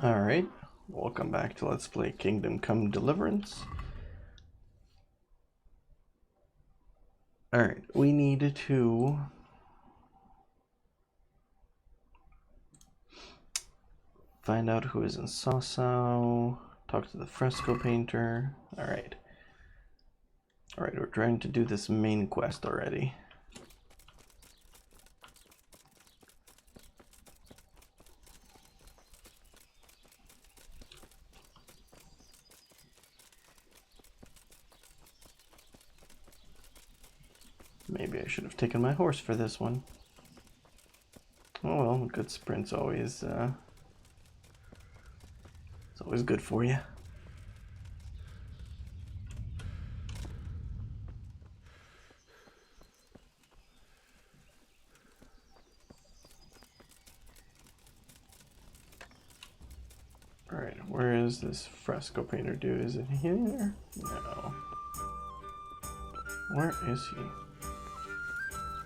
Alright, welcome back to Let's Play Kingdom Come Deliverance. Alright, we need to find out who is in Sasau, talk to the fresco painter. Alright, we're trying to do this main quest already. Maybe I should have taken my horse for this one. Oh well, good sprint's always it's always good for you. Alright, where is this fresco painter dude? Is it here? No. Where is he?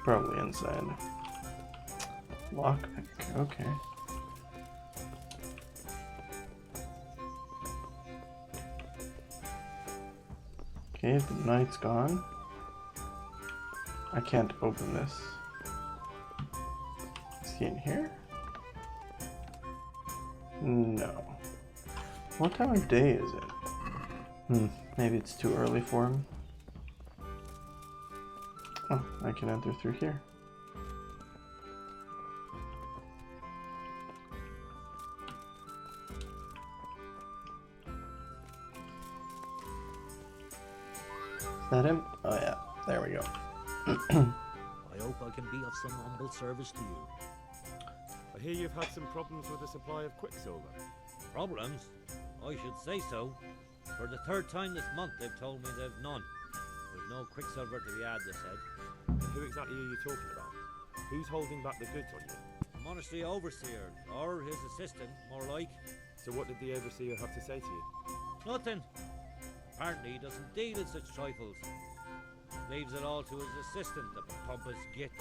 Probably inside. Lockpick, okay. Okay, the knight's gone. I can't open this. Is he in here? No. What time of day is it? Maybe it's too early for him. Oh, I can enter through here. Is that him? Oh yeah, there we go. I hope I can be of some humble service to you. I hear you've had some problems with the supply of quicksilver. Problems? I should say so. For the third time this month they've told me they've none. There's no quicksilver to be had, they said. And who exactly are you talking about? Who's holding back the goods on you? The monastery overseer, or his assistant, more like. So what did the overseer have to say to you? Nothing. Apparently he doesn't deal in such trifles. Leaves it all to his assistant, the pompous git.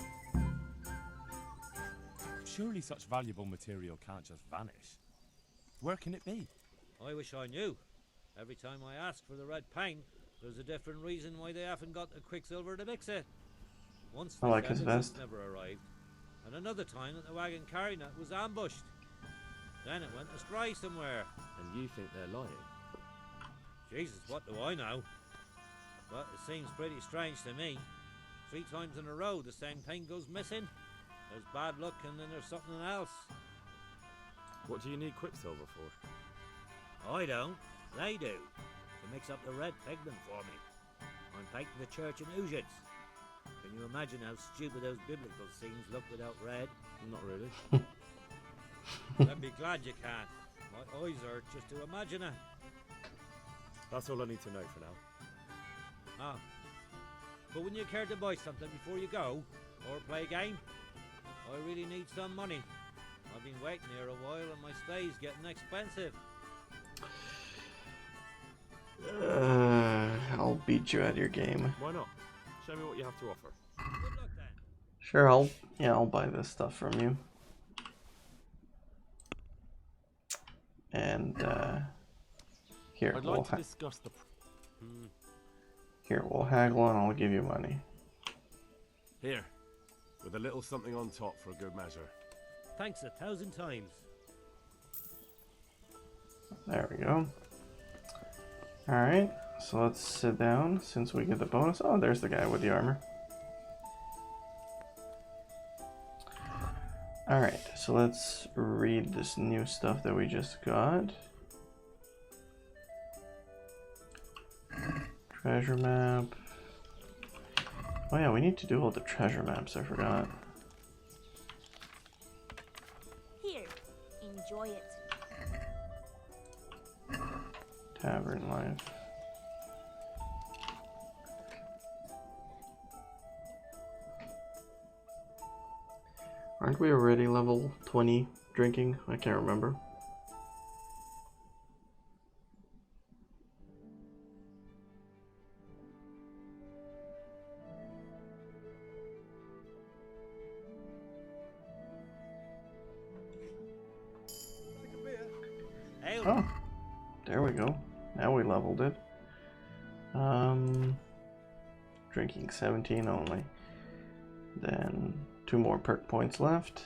Surely such valuable material can't just vanish. Where can it be? I wish I knew. Every time I ask for the red paint, there's a different reason why they haven't got the quicksilver to mix it. Once I they like said his it vest. never arrived, and another time that the wagon carrying it was ambushed. Then it went astray somewhere. And you think they're lying? Jesus, what do I know? But it seems pretty strange to me. 3 times in a row the same thing goes missing. There's bad luck and then there's something else. What do you need quicksilver for? I don't. They do. To mix up the red pigment for me. I'm painting the church in Ujits. Can you imagine how stupid those biblical scenes look without red? Not really. Then be glad you can't. My eyes hurt just to imagine it. That's all I need to know for now. Ah. But wouldn't you care to buy something before you go? Or play a game? I really need some money. I've been waiting here a while and my stay's getting expensive. I'll beat you at your game. Why not? Show me what you have to offer. Good luck then. Sure, I'll buy this stuff from you. And here I'd we'll like to discuss the... here we'll haggle and I'll give you money. Here, with a little something on top for a good measure. Thanks 1,000 times. There we go. Alright, so let's sit down since we get the bonus. Oh, there's the guy with the armor. Alright, so let's read this new stuff that we just got. Treasure map. Oh yeah, we need to do all the treasure maps, I forgot. Here, enjoy it. Tavern life. Aren't we already level 20 drinking? I can't remember. Oh, there we go. Now we leveled it. Drinking 17 only. Then 2 more perk points left.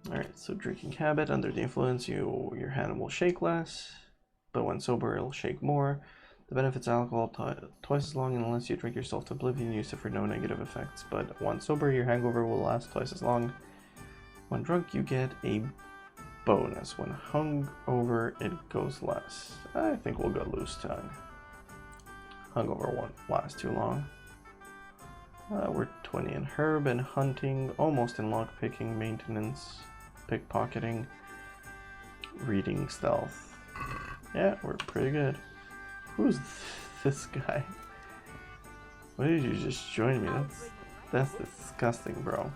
Alright, so drinking habit. Under the influence, your hand will shake less, but when sober, it'll shake more. The benefits alcohol twice as long unless you drink yourself to oblivion. Use it for no negative effects, but once sober, your hangover will last twice as long. When drunk, you get a bonus. When hungover, it goes less. I think we'll go loose tongue. Hungover won't last too long. We're 20 in herb and hunting, almost in lockpicking, maintenance, pickpocketing, reading, stealth. Yeah, we're pretty good. Who's this guy? Why did you just join me? That's disgusting, bro.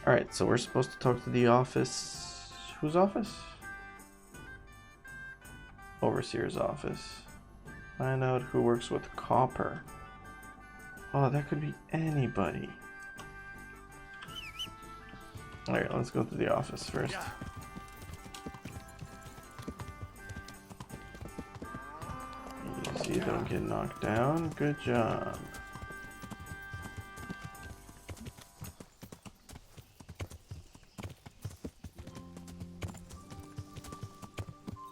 Alright, so we're supposed to talk to the office. Whose office? Overseer's office. Find out who works with copper. Oh, that could be anybody. Alright, let's go to the office first. Easy, don't get knocked down. Good job.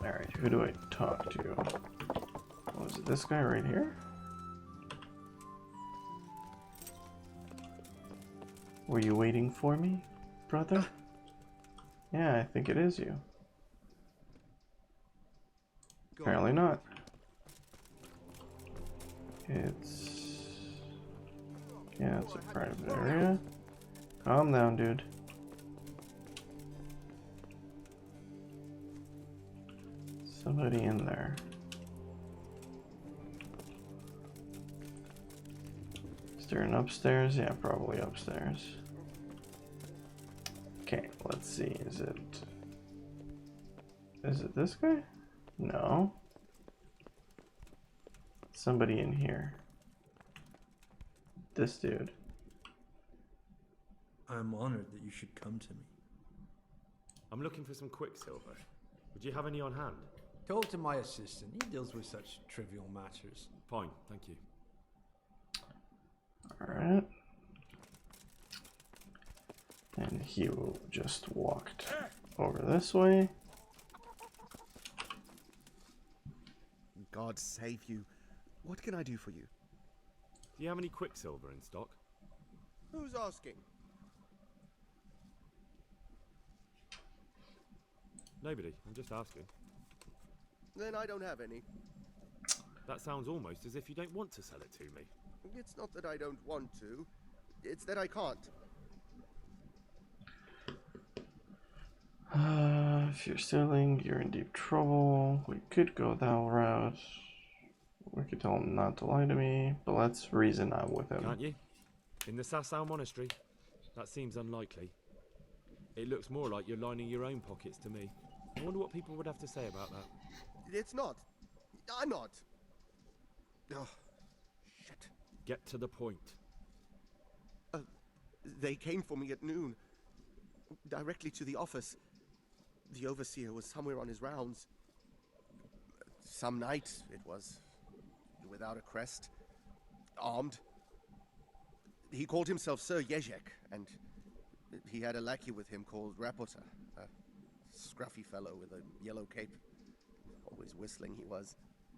Alright, who do I talk to? Oh, is it this guy right here? Were you waiting for me, brother? Yeah, I think it is you. Apparently not. Yeah, it's a private area. Calm down, dude. Somebody in there. Is there an upstairs? Yeah, probably upstairs. Okay, let's see. Is it this guy? No. Somebody in here. This dude. I'm honored that you should come to me. I'm looking for some quicksilver. Would you have any on hand? Talk to my assistant. He deals with such trivial matters. Fine, thank you. Alright. And he just walked over this way. God save you. What can I do for you? Do you have any quicksilver in stock? Who's asking? Nobody, I'm just asking. Then I don't have any. That sounds almost as if you don't want to sell it to me. It's not that I don't want to. It's that I can't. If you're stealing, you're in deep trouble. We could go that route. We could tell him not to lie to me, but let's reason out with him. Can't you? In the Sasau monastery? That seems unlikely. It looks more like you're lining your own pockets to me. I wonder what people would have to say about that. It's not. I'm not. Oh, shit. Get to the point. They came for me at noon. Directly to the office. The overseer was somewhere on his rounds. Some night, it was. Without a crest. Armed. He called himself Sir Jezek, and he had a lackey with him called Rapota. A scruffy fellow with a yellow cape. Always whistling he was.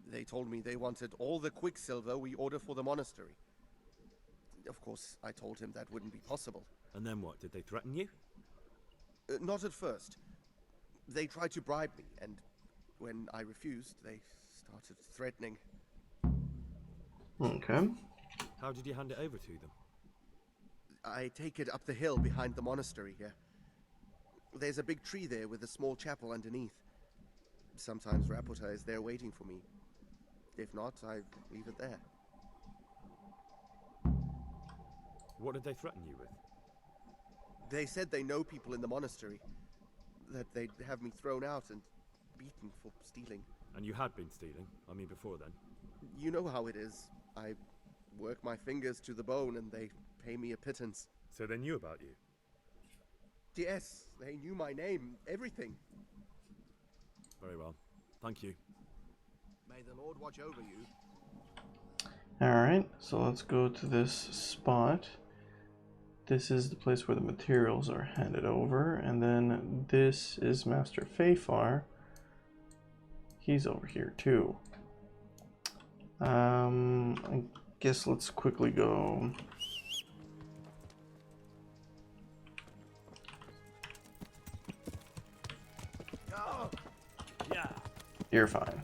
They told me they wanted all the quicksilver we order for the monastery. Of course, I told him that wouldn't be possible. And then what? Did they threaten you? Not at first. They tried to bribe me, and when I refused, they started threatening. Okay. How did you hand it over to them? I take it up the hill behind the monastery here. There's a big tree there with a small chapel underneath. Sometimes Rapota is there waiting for me. If not, I leave it there. What did they threaten you with? They said they know people in the monastery. That they'd have me thrown out and beaten for stealing. And you had been stealing, I mean before then. You know how it is. I work my fingers to the bone and they pay me a pittance. So they knew about you? Yes, they knew my name, everything. Very well. Thank you. May the Lord watch over you. Alright, so let's go to this spot. This is the place where the materials are handed over, and then this is Master Fafar. He's over here too. I guess let's quickly go. Yeah. You're fine.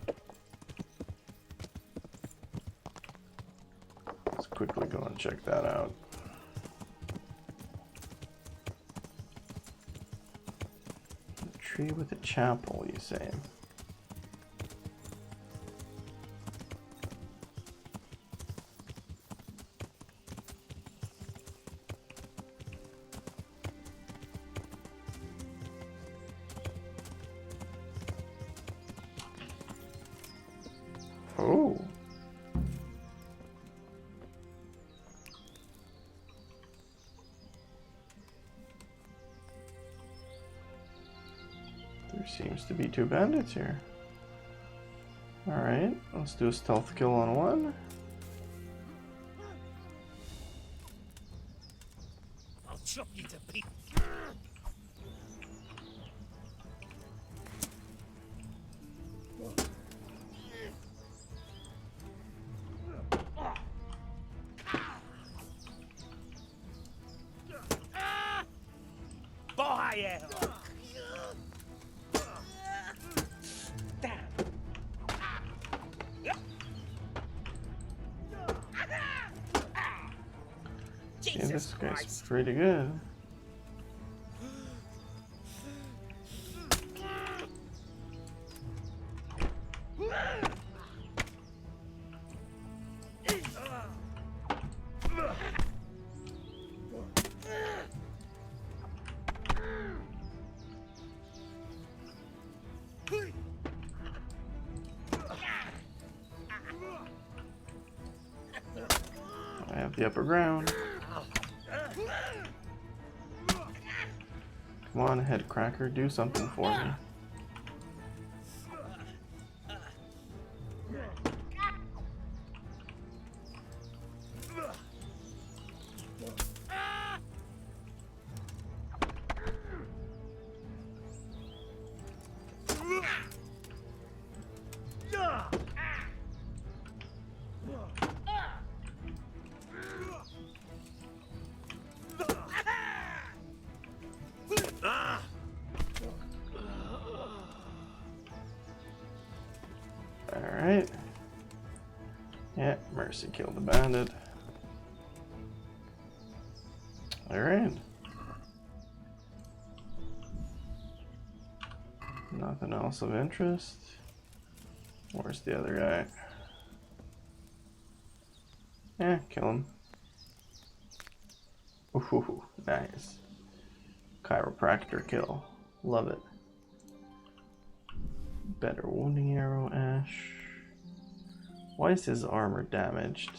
Let's quickly go and check that out. The tree with a chapel, you say? Oh. There seems to be 2 bandits here. Alright, let's do a stealth kill on one. I'll chop you to pieces. Yeah, this guy's pretty good. I have the upper ground. Come on, head cracker, do something for me. Alright. Yeah, Mercy killed the bandit. Alright. Nothing else of interest. Where's the other guy? Yeah, kill him. Ooh, nice. Chiropractor kill. Love it. Better wounding arrow, Ash. Why is his armor damaged?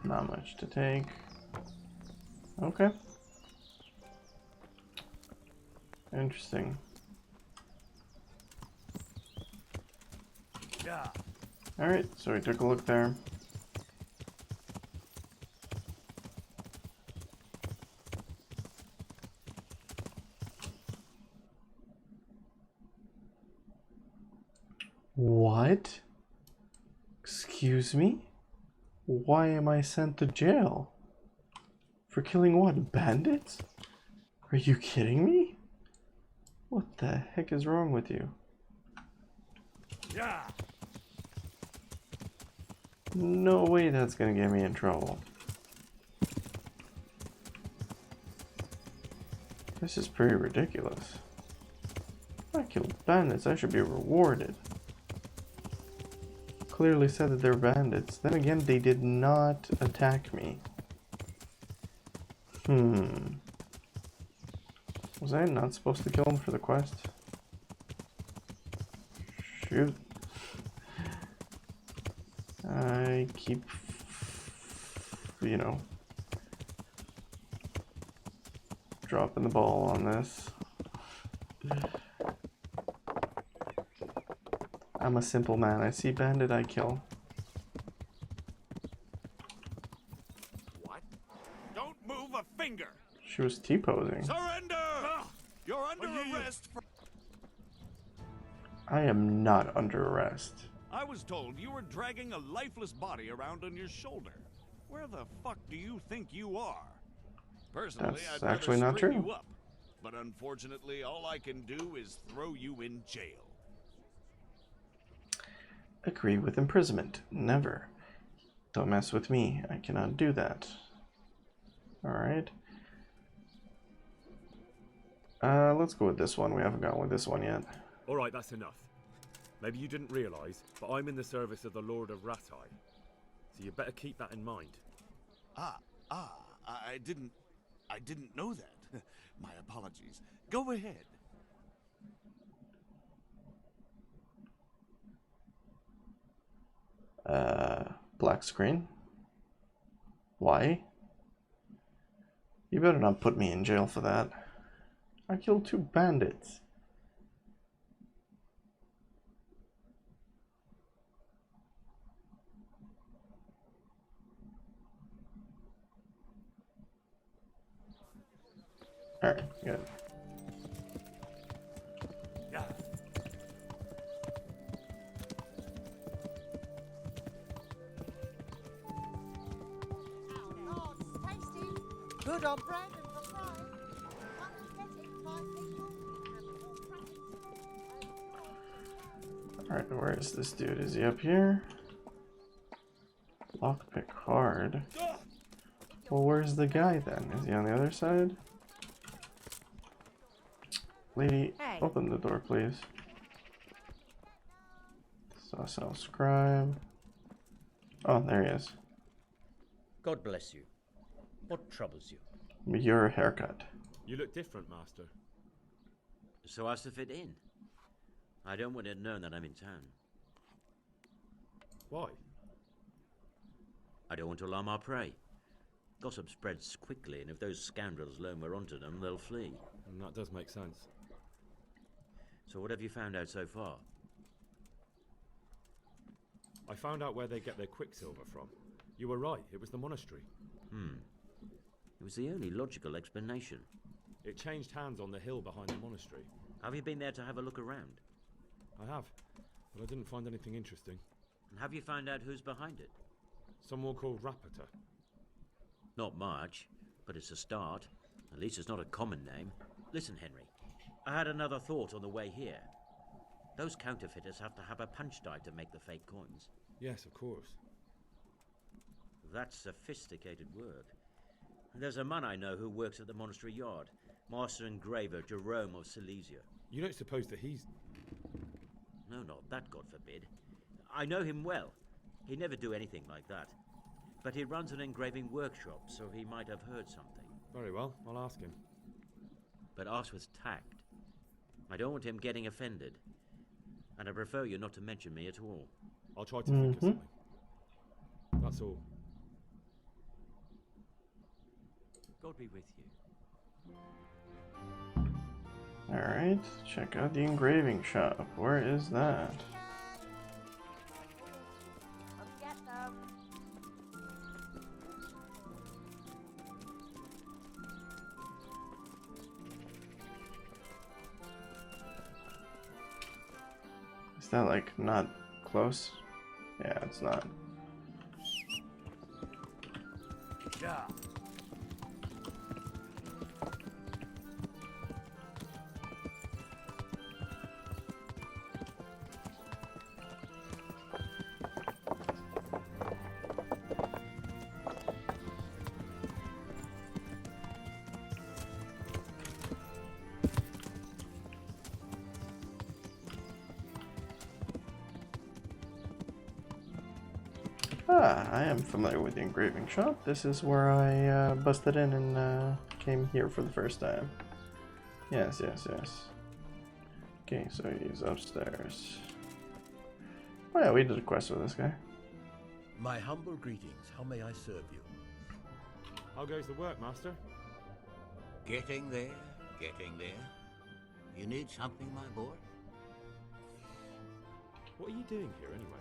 Not much to take. Okay. Interesting. Yeah. Alright, so we took a look there. What? Excuse me? Why am I sent to jail? For killing what? Bandits? Are you kidding me? What the heck is wrong with you? Yeah. No way that's gonna get me in trouble. This is pretty ridiculous. I killed bandits, I should be rewarded. Clearly said that they're bandits. Then again, they did not attack me. Was I not supposed to kill him for the quest? Shoot. I keep, you know, dropping the ball on this. I'm a simple man. I see bandit, I kill. What? Don't move a finger! She was T-posing. Surrender! You're under arrest for... I am not under arrest. I was told you were dragging a lifeless body around on your shoulder. Where the fuck do you think you are? Personally, That's I'd rather actually not string true. you up. But unfortunately, all I can do is throw you in jail. Agree with imprisonment. Never. Don't mess with me. I cannot do that. Alright. Let's go with this one. We haven't gone with this one yet. Alright, that's enough. Maybe you didn't realise, but I'm in the service of the Lord of Ratai. So you better keep that in mind. I didn't know that. My apologies. Go ahead. Black screen. Why? You better not put me in jail for that. I killed 2 bandits. Alright, good. Yeah. Oh, it's tasty. Good on bread and for fries. Come and get it, my people. And all practice. Alright, where is this dude? Is he up here? Lockpick hard. Well, where's the guy then? Is he on the other side? Lady, Hey. open the door, please. Sawcell scribe. Oh, there he is. God bless you. What troubles you? Your haircut. You look different, Master. So as to fit in. I don't want it known that I'm in town. Why? I don't want to alarm our prey. Gossip spreads quickly, and if those scoundrels learn we're onto them, they'll flee. And that does make sense. So what have you found out so far? I found out where they get their quicksilver from. You were right, it was the monastery. It was the only logical explanation. It changed hands on the hill behind the monastery. Have you been there to have a look around? I have, but I didn't find anything interesting. And have you found out who's behind it? Someone called Rapata. Not much, but it's a start. At least it's not a common name. Listen, Henry, I had another thought on the way here. Those counterfeiters have to have a punch die to make the fake coins. Yes, of course. That's sophisticated work. There's a man I know who works at the monastery yard. Master engraver Jerome of Silesia. You don't suppose that he's... No, not that, God forbid. I know him well. He'd never do anything like that. But he runs an engraving workshop, so he might have heard something. Very well, I'll ask him. But ask with tact. I don't want him getting offended. And I prefer you not to mention me at all. I'll try to think of something. That's all. God be with you. Alright, check out the engraving shop. Where is that? Come get them. Is that like not close? Yeah, it's not. Yeah. Ah, I am familiar with the engraving shop. This is where I busted in and came here for the first time. Yes, yes, yes. Okay, so he's upstairs. Oh yeah, we did a quest with this guy. My humble greetings. How may I serve you? How goes the work, Master? Getting there, getting there. You need something, my boy? What are you doing here, anyway?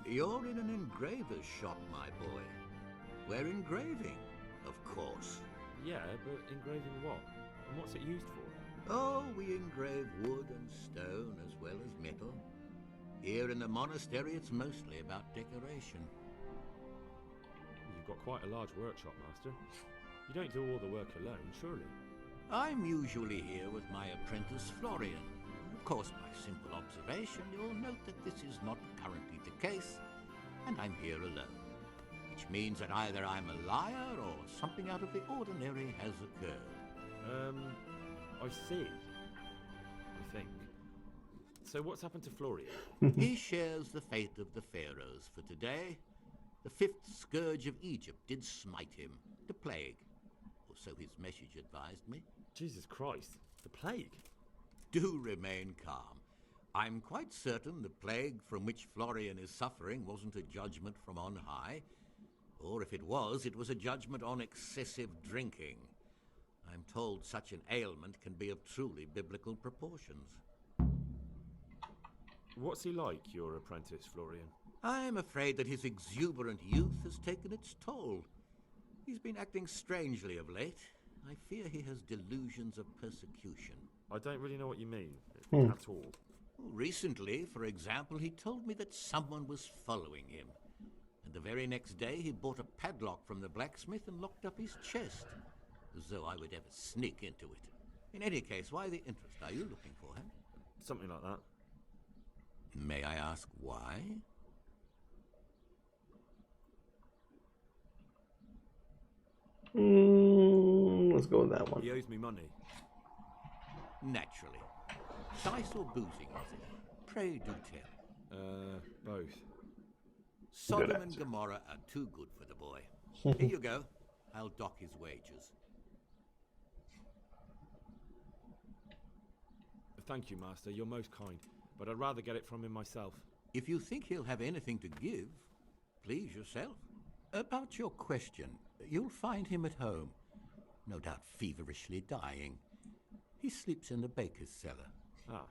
You're in an engraver's shop, my boy. We're engraving, of course. Yeah, but engraving what? And what's it used for? Oh, we engrave wood and stone as well as metal. Here in the monastery, it's mostly about decoration. You've got quite a large workshop, Master. You don't do all the work alone, surely? I'm usually here with my apprentice, Florian. Of course, by simple observation, you'll note that this is not currently the case, and I'm here alone. Which means that either I'm a liar or something out of the ordinary has occurred. I see. I think. So what's happened to Florian? He shares the fate of the pharaohs for today. The fifth scourge of Egypt did smite him, the plague. Or so his message advised me. Jesus Christ, the plague? Do remain calm. I'm quite certain the plague from which Florian is suffering wasn't a judgment from on high. Or if it was a judgment on excessive drinking. I'm told such an ailment can be of truly biblical proportions. What's he like, your apprentice, Florian? I'm afraid that his exuberant youth has taken its toll. He's been acting strangely of late. I fear he has delusions of persecution. I don't really know what you mean, at all. Recently, for example, he told me that someone was following him. And the very next day he bought a padlock from the blacksmith and locked up his chest. As though I would ever sneak into it. In any case, why the interest? Are you looking for him? Something like that. May I ask why? Let's go with that one. He owes me money. Naturally. Dice or boozing, was it? Pray do tell. Both. Sodom and Gomorrah are too good for the boy. Here you go. I'll dock his wages. Thank you, Master. You're most kind. But I'd rather get it from him myself. If you think he'll have anything to give, please yourself. About your question, you'll find him at home. No doubt feverishly dying. He sleeps in the baker's cellar. Ah,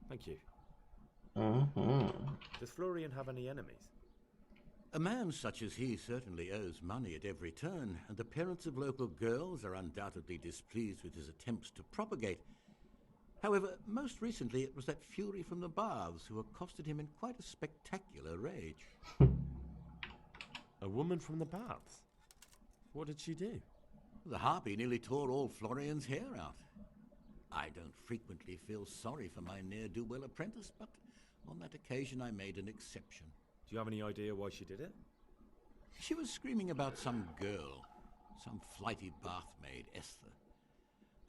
thank you. Mm-hmm. Does Florian have any enemies? A man such as he certainly owes money at every turn, and the parents of local girls are undoubtedly displeased with his attempts to propagate. However, most recently it was that fury from the baths who accosted him in quite a spectacular rage. A woman from the baths? What did she do? The harpy nearly tore all Florian's hair out. I don't frequently feel sorry for my ne'er-do-well apprentice, but on that occasion I made an exception. Do you have any idea why she did it? She was screaming about some girl, some flighty bath-maid, Esther.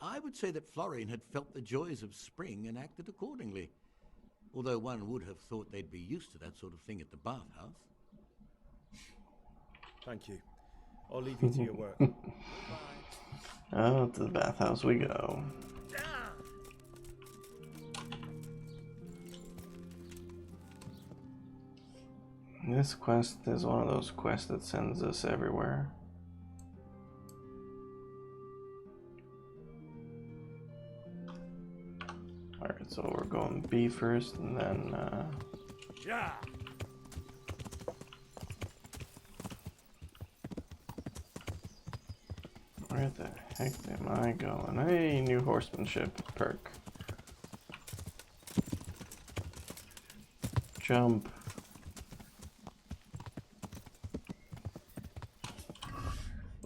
I would say that Florian had felt the joys of spring and acted accordingly, although one would have thought they'd be used to that sort of thing at the bathhouse. Thank you. I'll leave you to your work. Oh, to the bathhouse we go. This quest is one of those quests that sends us everywhere. Alright, so we're going B first, and then Yeah. where the heck am I going? Hey, new horsemanship perk. Jump.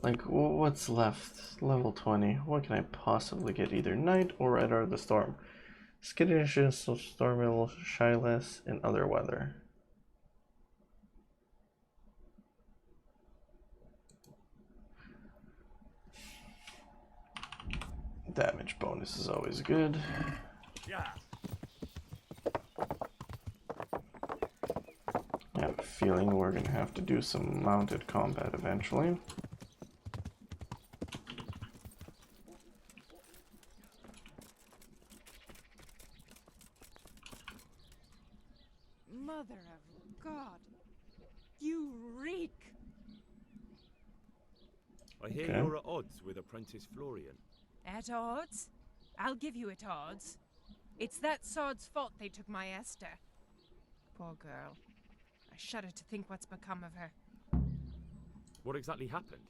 Like, what's left? Level 20. What can I possibly get? Either Night or Rider of the Storm. Skittish, so stormy, will shy less in other weather. Damage bonus is always good. Yeah. I have a feeling we're gonna have to do some mounted combat eventually. Mother of God. you reek. I hear Okay. you're at odds with Apprentice Florian. At odds? I'll give you at odds. It's that sod's fault they took my Esther. Poor girl. I shudder to think what's become of her. What exactly happened?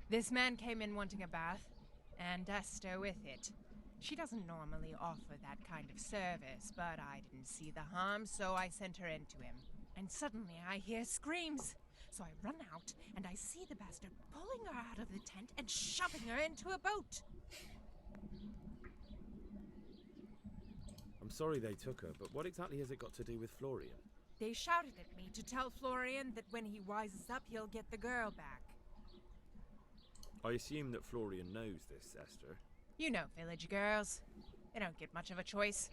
This man came in wanting a bath, and Esther with it. She doesn't normally offer that kind of service, but I didn't see the harm, so I sent her in to him. And suddenly I hear screams. So I run out, and I see the bastard pulling her out of the tent and shoving her into a boat. I'm sorry they took her, but what exactly has it got to do with Florian? They shouted at me to tell Florian that when he wises up, he'll get the girl back. I assume that Florian knows this, Esther. You know village girls. They don't get much of a choice.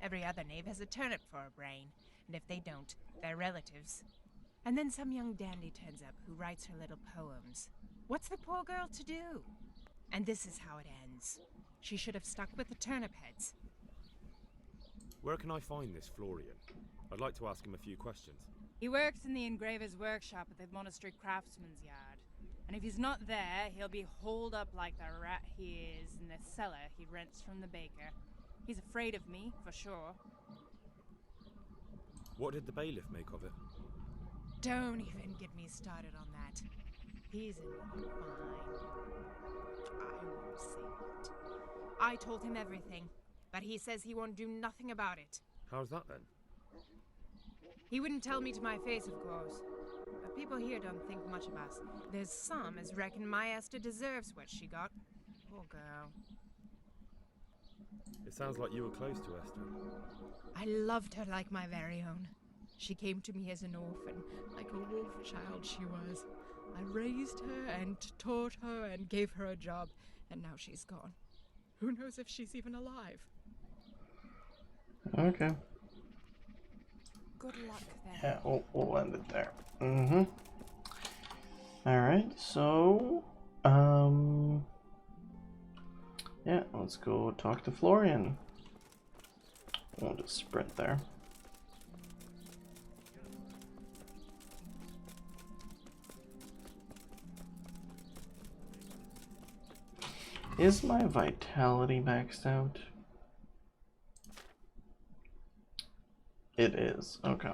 Every other knave has a turnip for a brain, and if they don't, they're relatives. And then some young dandy turns up who writes her little poems. What's the poor girl to do? And this is how it ends. She should have stuck with the turnip heads. Where can I find this Florian? I'd like to ask him a few questions. He works in the engraver's workshop at the monastery craftsman's yard. And if he's not there, he'll be holed up like the rat he is in the cellar he rents from the baker. He's afraid of me, for sure. What did the bailiff make of it? Don't even get me started on that. He's in fine. I won't say it. I told him everything, but he says he won't do nothing about it. How's that then? He wouldn't tell me to my face, of course. But people here don't think much of us. There's some as reckon my Esther deserves what she got. Poor girl. It sounds like you were close to Esther. I loved her like my very own. She came to me as an orphan, like a wolf child she was. I raised her and taught her and gave her a job, and now she's gone. Who knows if she's even alive? Okay. Good luck then. Yeah, we'll end it there. Alright, so yeah, let's go talk to Florian. We'll just sprint there. Is my vitality maxed out? It is, okay.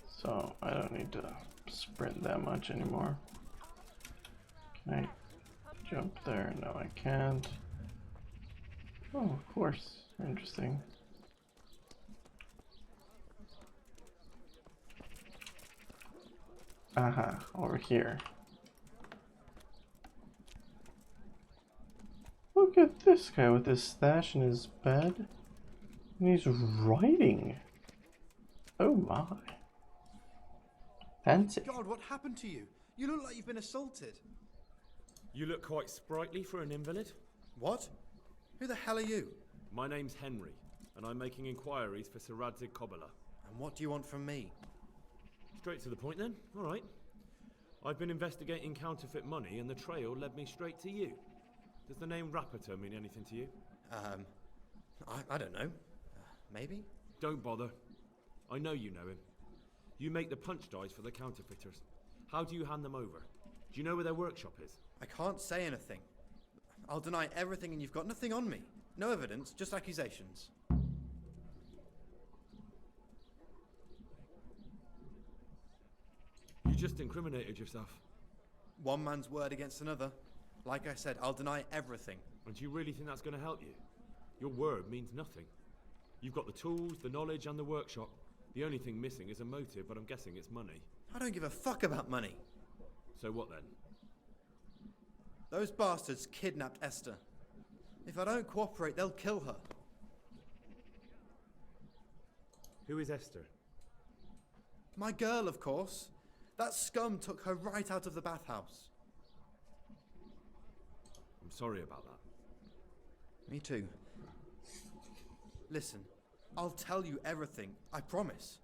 So I don't need to sprint that much anymore. Can I jump there? No, I can't. Oh, of course. Interesting. Aha, over here. Look at this guy with his stash in his bed. And he's writing. Oh my. Fancy. God, what happened to you? You look like you've been assaulted. You look quite sprightly for an invalid. What? Who the hell are you? My name's Henry, and I'm making inquiries for Sir Radzig Kobyla. And what do you want from me? Straight to the point then. All right. I've been investigating counterfeit money, and the trail led me straight to you. Does the name Rapiter mean anything to you? I don't know. Maybe? Don't bother. I know you know him. You make the punch dies for the counterfeiters. How do you hand them over? Do you know where their workshop is? I can't say anything. I'll deny everything and you've got nothing on me. No evidence, just accusations. You just incriminated yourself. One man's word against another. Like I said, I'll deny everything. And do you really think that's going to help you? Your word means nothing. You've got the tools, the knowledge, and the workshop. The only thing missing is a motive, but I'm guessing it's money. I don't give a fuck about money. So what then? Those bastards kidnapped Esther. If I don't cooperate, they'll kill her. Who is Esther? My girl, of course. That scum took her right out of the bathhouse. I'm sorry about that. Me too. Listen, I'll tell you everything, I promise.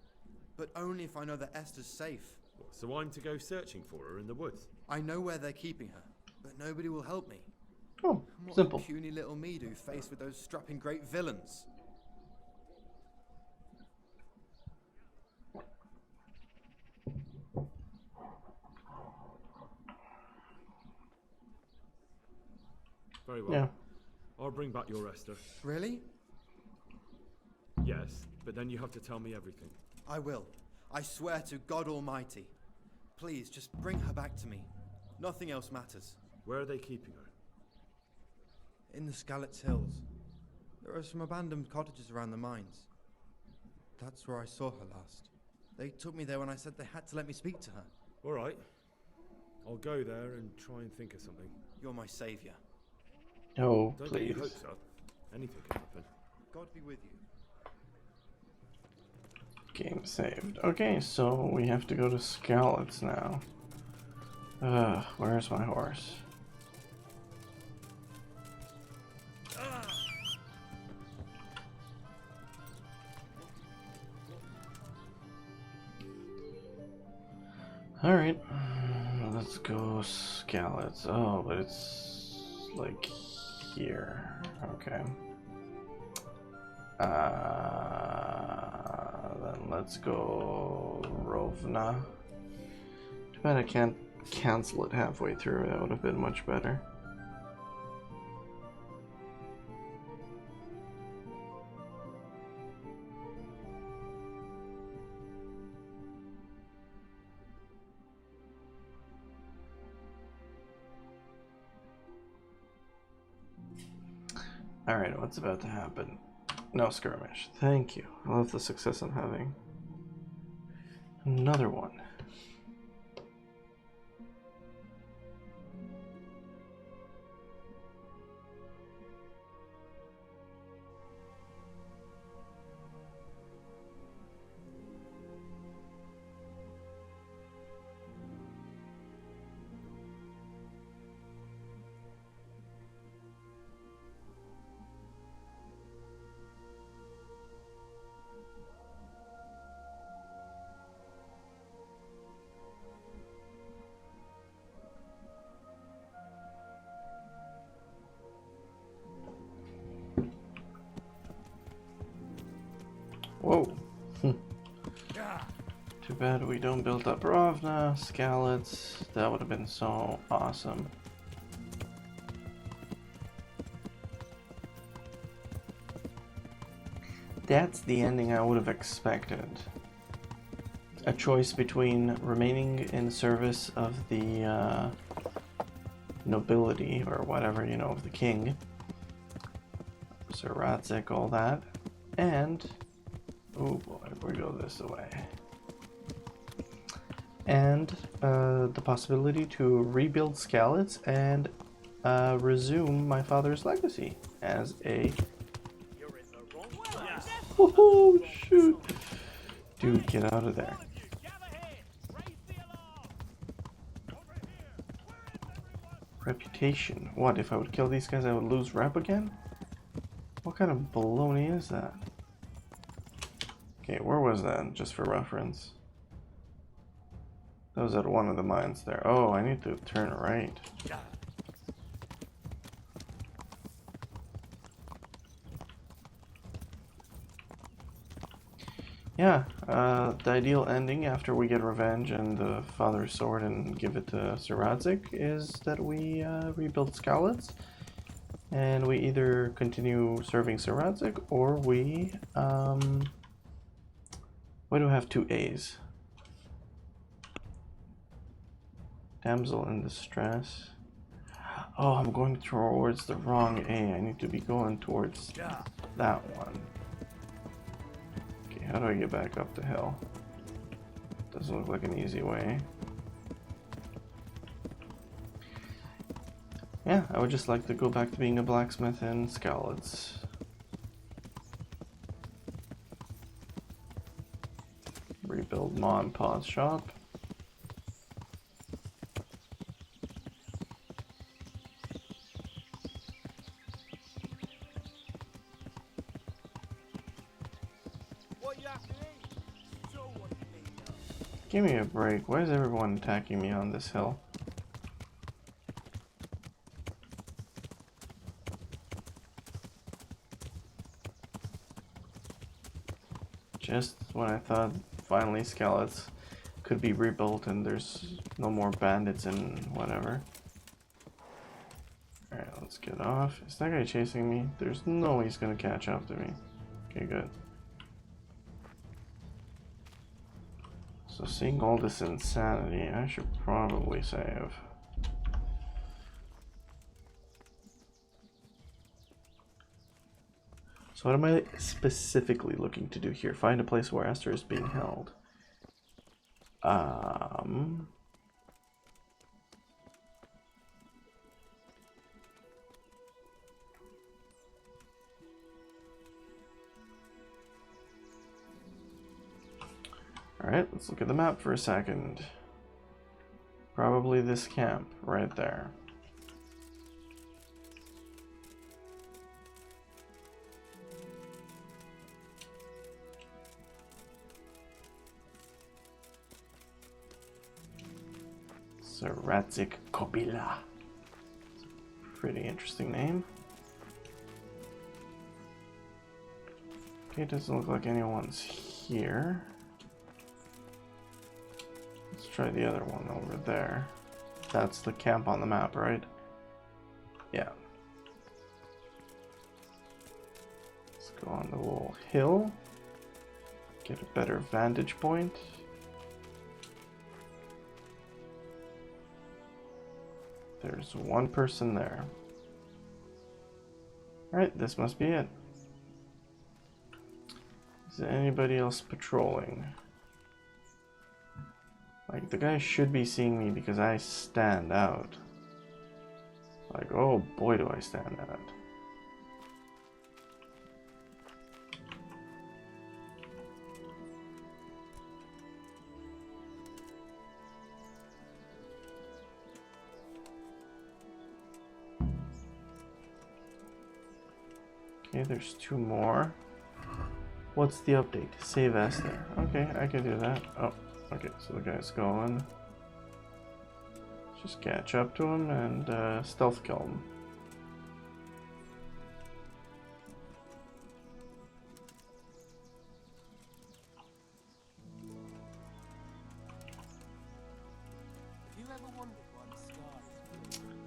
But only if I know that Esther's safe. What, so I'm to go searching for her in the woods? I know where they're keeping her, but nobody will help me. Oh, what simple. Will puny little me do faced with those strapping great villains? Very well. Yeah. I'll bring back your Esther. Really? Yes, but then you have to tell me everything. I will. I swear to God Almighty. Please, just bring her back to me. Nothing else matters. Where are they keeping her? In the Skalitz Hills. There are some abandoned cottages around the mines. That's where I saw her last. They took me there when I said they had to let me speak to her. All right. I'll go there and try and think of something. You're my savior. Oh, Don't get your please. hopes up. Anything can happen. God be with you. Game saved. Okay, so we have to go to Skalitz now. Where's my horse? Alright, let's go Skalitz. Oh, but it's like here. Okay. Then let's go Rovna. Too bad I can't cancel it halfway through. That would have been much better. Alright, what's about to happen? No skirmish. Thank you. I love the success I'm having. Another one. Whoa. Too bad we don't build up Rovna, Skalitz. That would have been so awesome. That's the ending I would have expected. A choice between remaining in service of the nobility, or whatever, you know, of the king, Sir Radzik, all that, and oh boy, we go this way. And the possibility to rebuild Skalitz and resume my father's legacy as a... Oh shoot! Dude, get out of there. Reputation. What, if I would kill these guys I would lose rep again? What kind of baloney is that? Okay, where was that, just for reference? That was at one of the mines there. Oh, I need to turn right. Yeah, the ideal ending after we get revenge and the father's sword and give it to Sir Radzik is that we rebuild Skalitz. And we either continue serving Sir Radzik or we... why do I have two A's? Damsel in distress. Oh, I'm going towards the wrong A. I need to be going towards that one. Okay, how do I get back up the hill? Doesn't look like an easy way. Yeah, I would just like to go back to being a blacksmith in Skalitz. Rebuild Ma and Pa's shop. Give me a break. Why is everyone attacking me on this hill? Just when I thought finally Skalitz could be rebuilt and there's no more bandits and whatever. Alright, let's get off. Is that guy chasing me? There's no way he's gonna catch up to me. Okay, good. So seeing all this insanity, I should probably save. So what am I specifically looking to do here? Find a place where Esther is being held. Alright, let's look at the map for a second. Probably this camp right there. Saratzik Kobila. Pretty interesting name. Okay, it doesn't look like anyone's here. Let's try the other one over there. That's the camp on the map, right? Yeah. Let's go on the little hill. Get a better vantage point. There's one person there. Alright, this must be it. Is there anybody else patrolling? Like, the guy should be seeing me because I stand out. Like, oh boy do I stand out. Okay, there's two more. What's the update? Save Esther. Okay, I can do that. Oh, okay, so the guy's going. Just catch up to him and stealth kill him.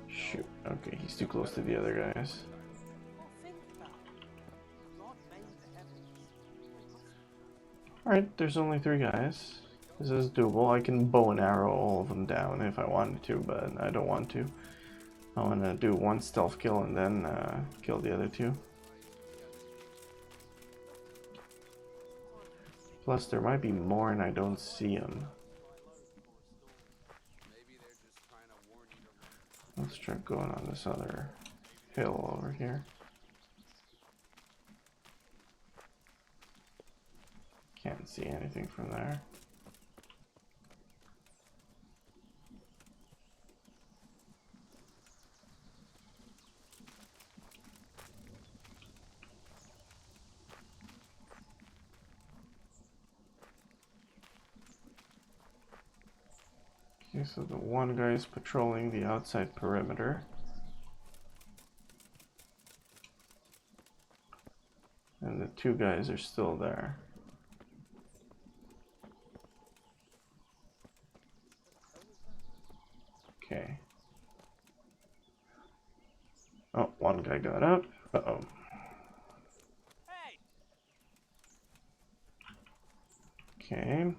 Shoot, okay, he's too close to the other guys. Alright, there's only 3 guys. This is doable. I can bow and arrow all of them down if I wanted to, but I don't want to. I want to do one stealth kill and then kill the other 2. Plus, there might be more and I don't see them. Let's try going on this other hill over here. Can't see anything from there. Okay, so the one guy is patrolling the outside perimeter. And the 2 guys are still there. Okay. Oh, one guy got up. Uh-oh. Okay.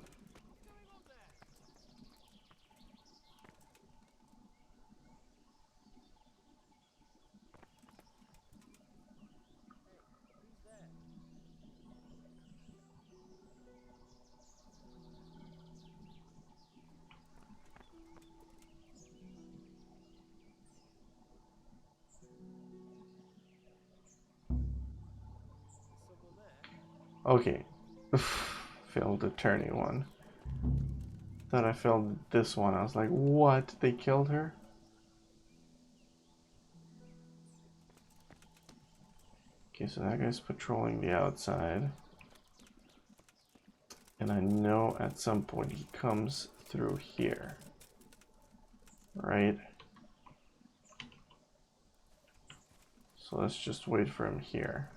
Okay. Failed the tourney one. Thought I failed this one. I was like, what? They killed her? Okay, so that guy's patrolling the outside. And I know at some point he comes through here. Right? So let's just wait for him here.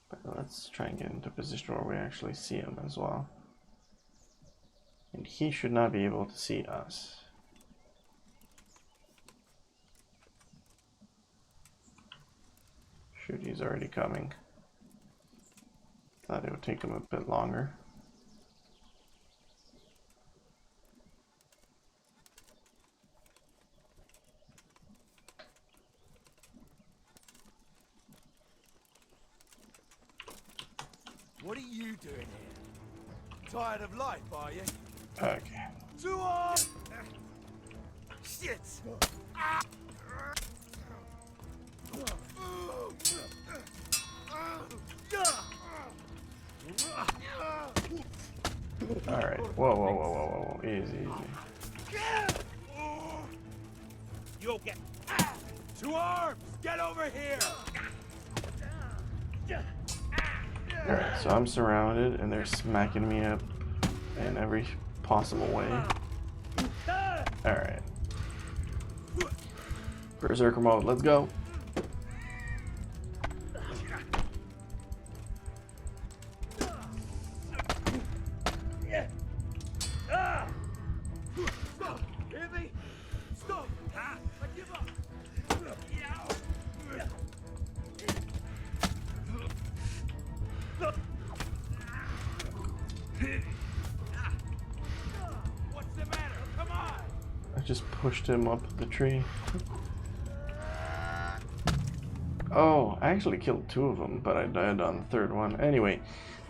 But let's try and get into a position where we actually see him as well. And he should not be able to see us. Shoot, he's already coming. Thought it would take him a bit longer. What are you doing here? Tired of life, are you? Okay. To arms! Shit! Ah! Alright. Whoa, whoa, whoa, whoa, whoa, whoa. Easy, easy. You'll get. To arms! Get over here! Alright, so I'm surrounded and they're smacking me up in every possible way. Alright. Berserker mode, let's go. Stop! Hear me? Stop! I give up! What's the matter? Come on! I just pushed him up the tree. Oh, I actually killed 2 of them, but I died on the 3rd one. Anyway,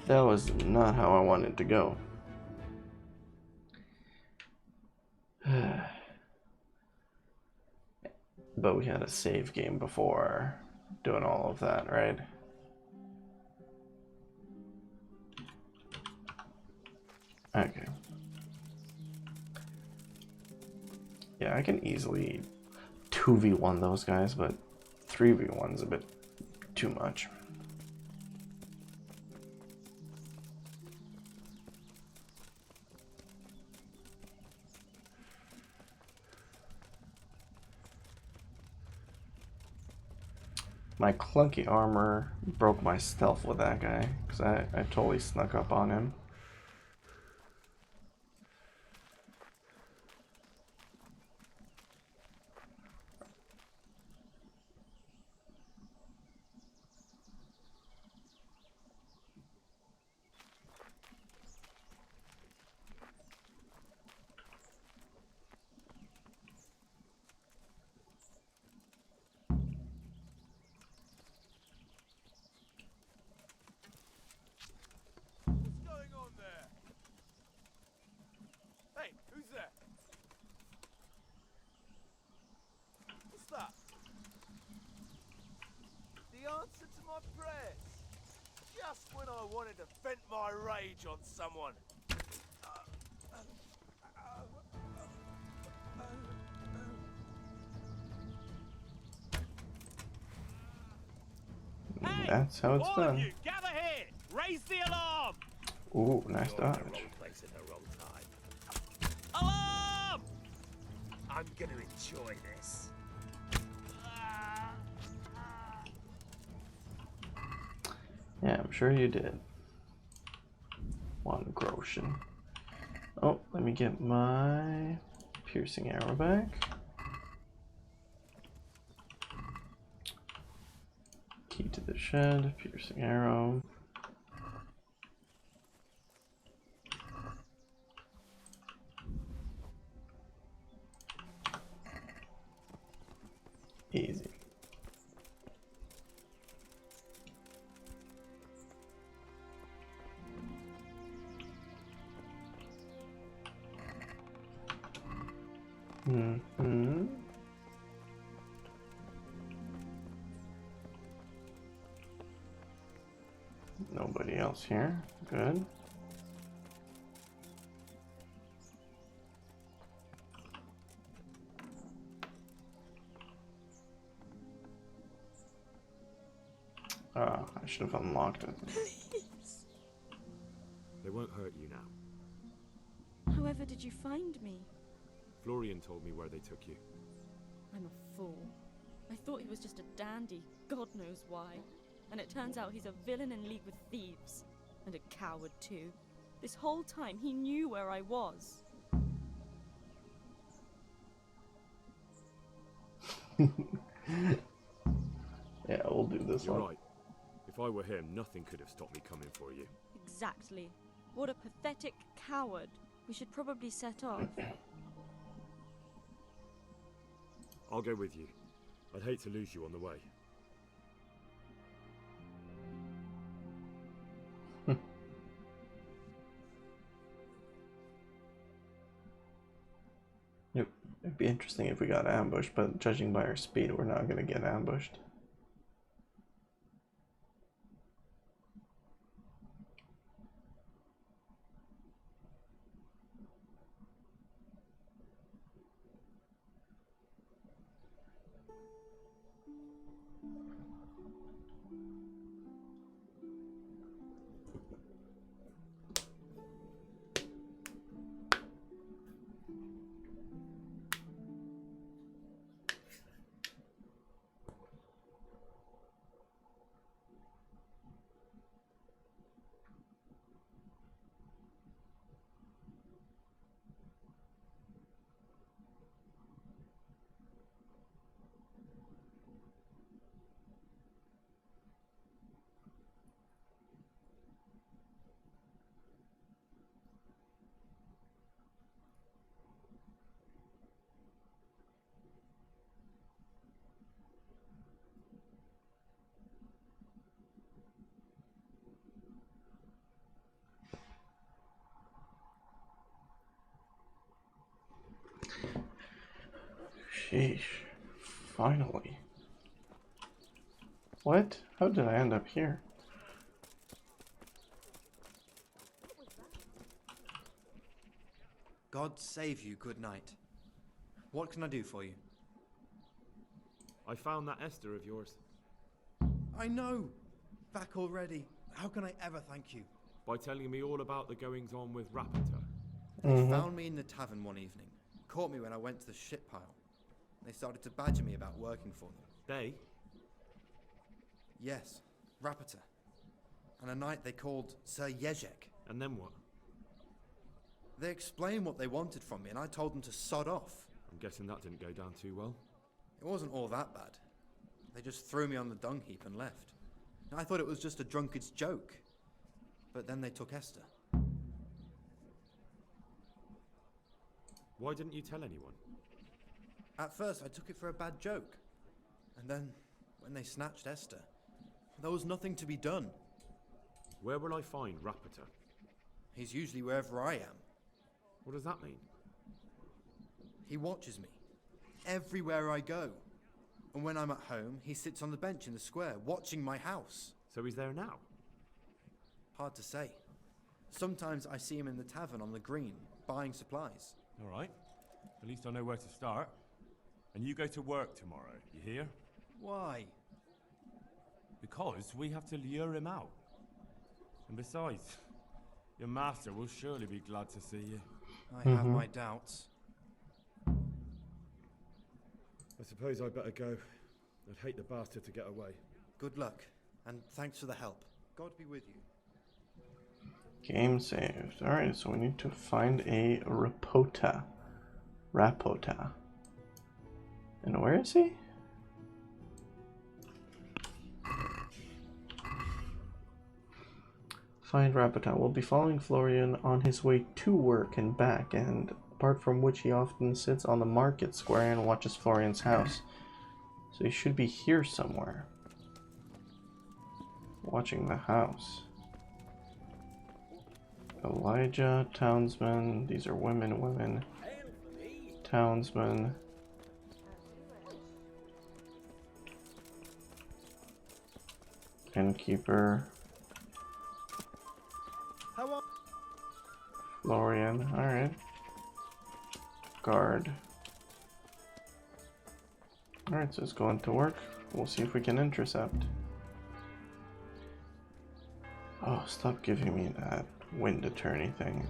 that was not how I wanted to go. But we had a save game before doing all of that, right? Okay. Yeah, I can easily 2v1 those guys, but 3v1's a bit too much. My clunky armor broke my stealth with that guy, because I totally snuck up on him. Hey, who's there? What's that? The answer to my prayers. Just when I wanted to vent my rage on someone. That's how it's All done. of you, gather here! Raise the alarm! Ooh, nice dodge. Place at the wrong time. Alarm! I'm gonna enjoy this. Yeah, I'm sure you did. 1 groschen. Oh, let me get my piercing arrow back. Key to the shed, piercing arrow. Easy. Mm-hmm. Nobody else here. Good. I should have unlocked it. Please. They won't hurt you now. However did you find me? Florian told me where they took you. I'm a fool. I thought he was just a dandy, God knows why. And it turns out he's a villain in league with thieves. And a coward too. This whole time he knew where I was. Yeah, we'll do this You're one. right. If I were him, nothing could have stopped me coming for you. Exactly. What a pathetic coward. We should probably set off. I'll go with you. I'd hate to lose you on the way. It'd be interesting if we got ambushed, but judging by our speed, we're not gonna get ambushed. Sheesh. Finally. What? How did I end up here? God save you, good night. What can I do for you? I found that Esther of yours. I know! Back already. How can I ever thank you? By telling me all about the goings-on with Rapita. They found me in the tavern one evening. Caught me when I went to the shit pile. They started to badger me about working for them. They? Yes, Rapita. And a night they called Sir Jezek. And then what? They explained what they wanted from me, and I told them to sod off. I'm guessing that didn't go down too well. It wasn't all that bad. They just threw me on the dung heap and left. I thought it was just a drunkard's joke. But then they took Esther. Why didn't you tell anyone? At first, I took it for a bad joke. And then, when they snatched Esther, there was nothing to be done. Where will I find Rapita? He's usually wherever I am. What does that mean? He watches me. Everywhere I go. And when I'm at home, he sits on the bench in the square, watching my house. So he's there now? Hard to say. Sometimes I see him in the tavern on the green, buying supplies. All right. At least I know where to start. And you go to work tomorrow, you hear? Why? Because we have to lure him out. And besides, your master will surely be glad to see you. I have my doubts. I suppose I'd better go. I'd hate the bastard to get away. Good luck, and thanks for the help. God be with you. Game saved. Alright, so we need to find a Rapota. Rapota. And where is he? Find Rapota. We'll be following Florian on his way to work and back, and apart from which he often sits on the market square and watches Florian's house. So he should be here somewhere. Watching the house. Elijah, townsman. These are women. Townsman. Innkeeper. Florian, alright. Guard. Alright, so it's going to work. We'll see if we can intercept. Oh, stop giving me that wind attorney thing.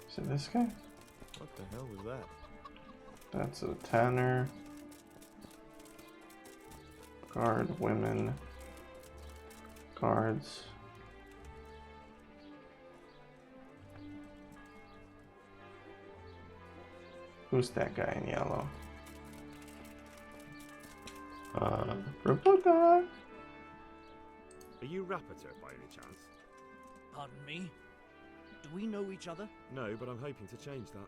Is it this guy? What the hell was that? That's a tanner. Guard, women. Guards. Who's that guy in yellow? Rebecca! Are you Rappator by any chance? Pardon me? Do we know each other? No, but I'm hoping to change that.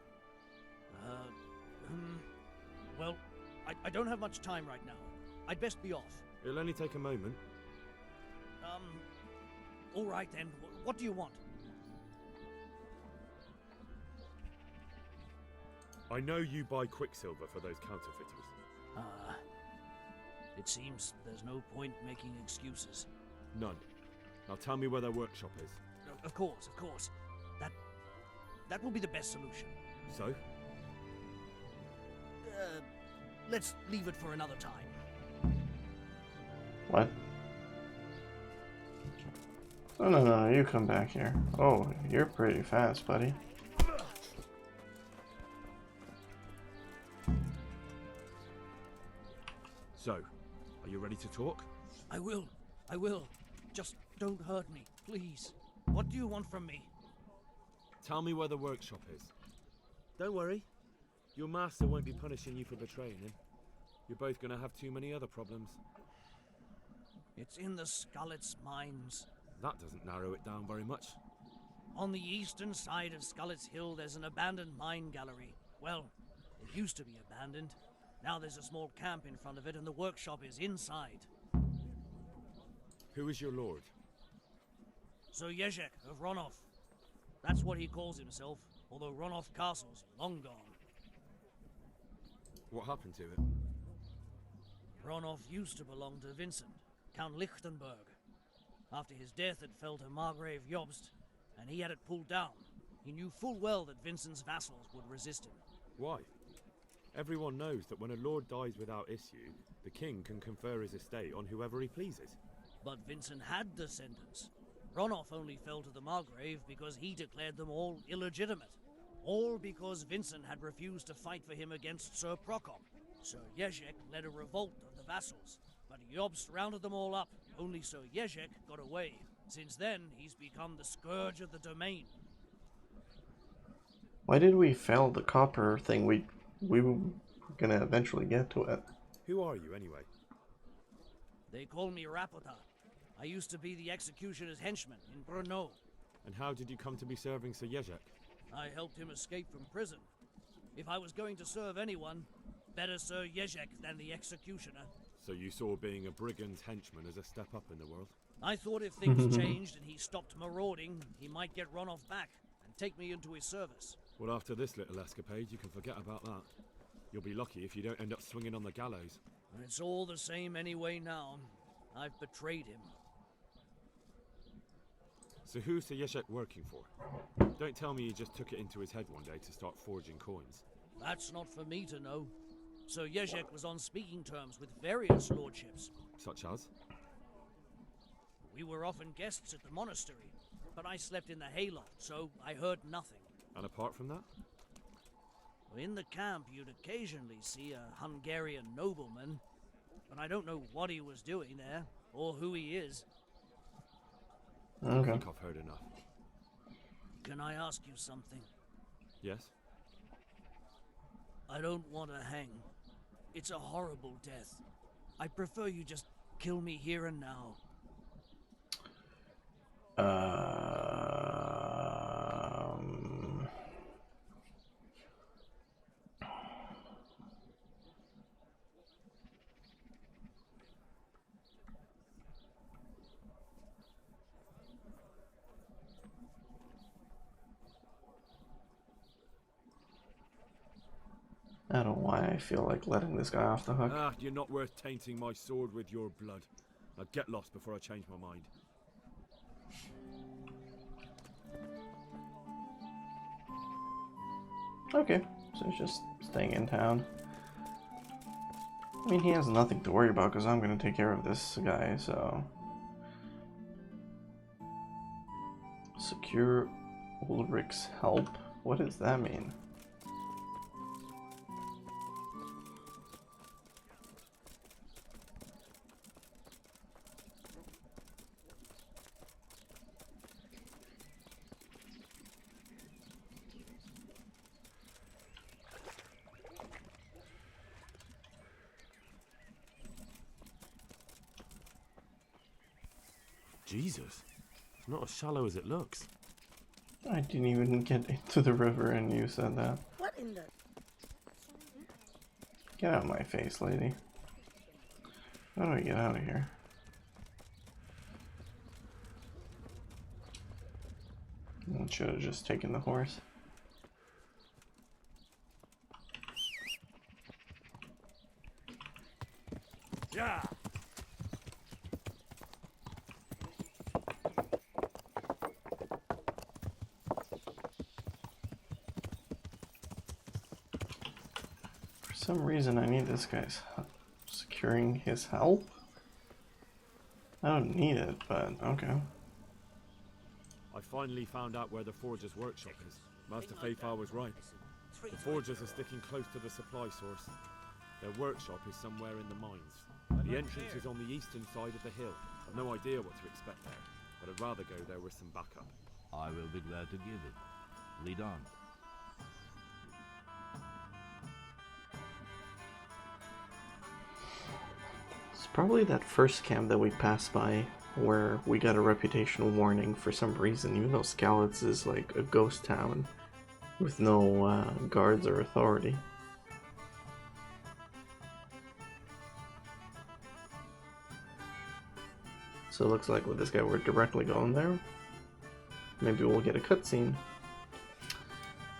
Well, I don't have much time right now. I'd best be off. It'll only take a moment. All right then. What do you want? I know you buy Quicksilver for those counterfeiters. It seems there's no point making excuses. None. Now tell me where their workshop is. Of course. That will be the best solution. So? Let's leave it for another time. What? No, you come back here. Oh, you're pretty fast, buddy. So, are you ready to talk? I will. Just don't hurt me, please. What do you want from me? Tell me where the workshop is. Don't worry. Your master won't be punishing you for betraying him. You're both gonna have too many other problems. It's in the Skullet's mines. That doesn't narrow it down very much. On the eastern side of Skullet's Hill, there's an abandoned mine gallery. Well, it used to be abandoned. Now there's a small camp in front of it, and the workshop is inside. Who is your lord? Sir Jezek of Ronov. That's what he calls himself, although Ronov Castle's long gone. What happened to it? Ronov used to belong to Vincent, Count Lichtenberg. After his death, it fell to Margrave Jobst, and he had it pulled down. He knew full well that Vincent's vassals would resist him. Why? Everyone knows that when a lord dies without issue, the king can confer his estate on whoever he pleases. But Vincent had descendants. Ronov only fell to the Margrave because he declared them all illegitimate. All because Vincent had refused to fight for him against Sir Prokop. Sir Jezek led a revolt of the vassals, but Jobst rounded them all up. Only Sir Jezek got away. Since then, he's become the scourge of the domain. Why did we fail the copper thing? We were gonna eventually get to it. Who are you, anyway? They call me Rapota. I used to be the executioner's henchman in Brno. And how did you come to be serving Sir Jezek? I helped him escape from prison. If I was going to serve anyone, better Sir Jezek than the executioner. So you saw being a brigand's henchman as a step up in the world? I thought if things changed and he stopped marauding, he might get Ronov back and take me into his service. Well, after this little escapade, you can forget about that. You'll be lucky if you don't end up swinging on the gallows. And it's all the same anyway now. I've betrayed him. So who's Sir Jezek working for? Don't tell me he just took it into his head one day to start forging coins. That's not for me to know. Sir Jezek was on speaking terms with various lordships. Such as? We were often guests at the monastery, but I slept in the hayloft, so I heard nothing. And apart from that? In the camp, you'd occasionally see a Hungarian nobleman, but I don't know what he was doing there, or who he is. I think I've heard enough. Can I ask you something? Yes? I don't want to hang. It's a horrible death. I prefer you just kill me here and now. I don't know why I feel like letting this guy off the hook. Ah, you're not worth tainting my sword with your blood. Now get lost before I change my mind. Okay, so he's just staying in town. I mean, he has nothing to worry about because I'm going to take care of this guy, so... Secure Ulrich's help? What does that mean? Jesus, it's not as shallow as it looks. I didn't even get into the river and you said that. What in the... Get out of my face, lady. How do I get out of here? I should have just taken the horse. Yeah. For some reason, I need this guy's securing his help. I don't need it, but okay. I finally found out where the Forger's workshop is. Master Fayfar was right. The Forgers are sticking close to the supply source. Their workshop is somewhere in the mines. The entrance is on the eastern side of the hill. I've no idea what to expect there, but I'd rather go there with some backup. I will be glad to give it. Lead on. It's probably that first camp that we passed by where we got a reputational warning for some reason, even though Skalitz is like a ghost town with no guards or authority. So it looks like with this guy we're directly going there. Maybe we'll get a cutscene.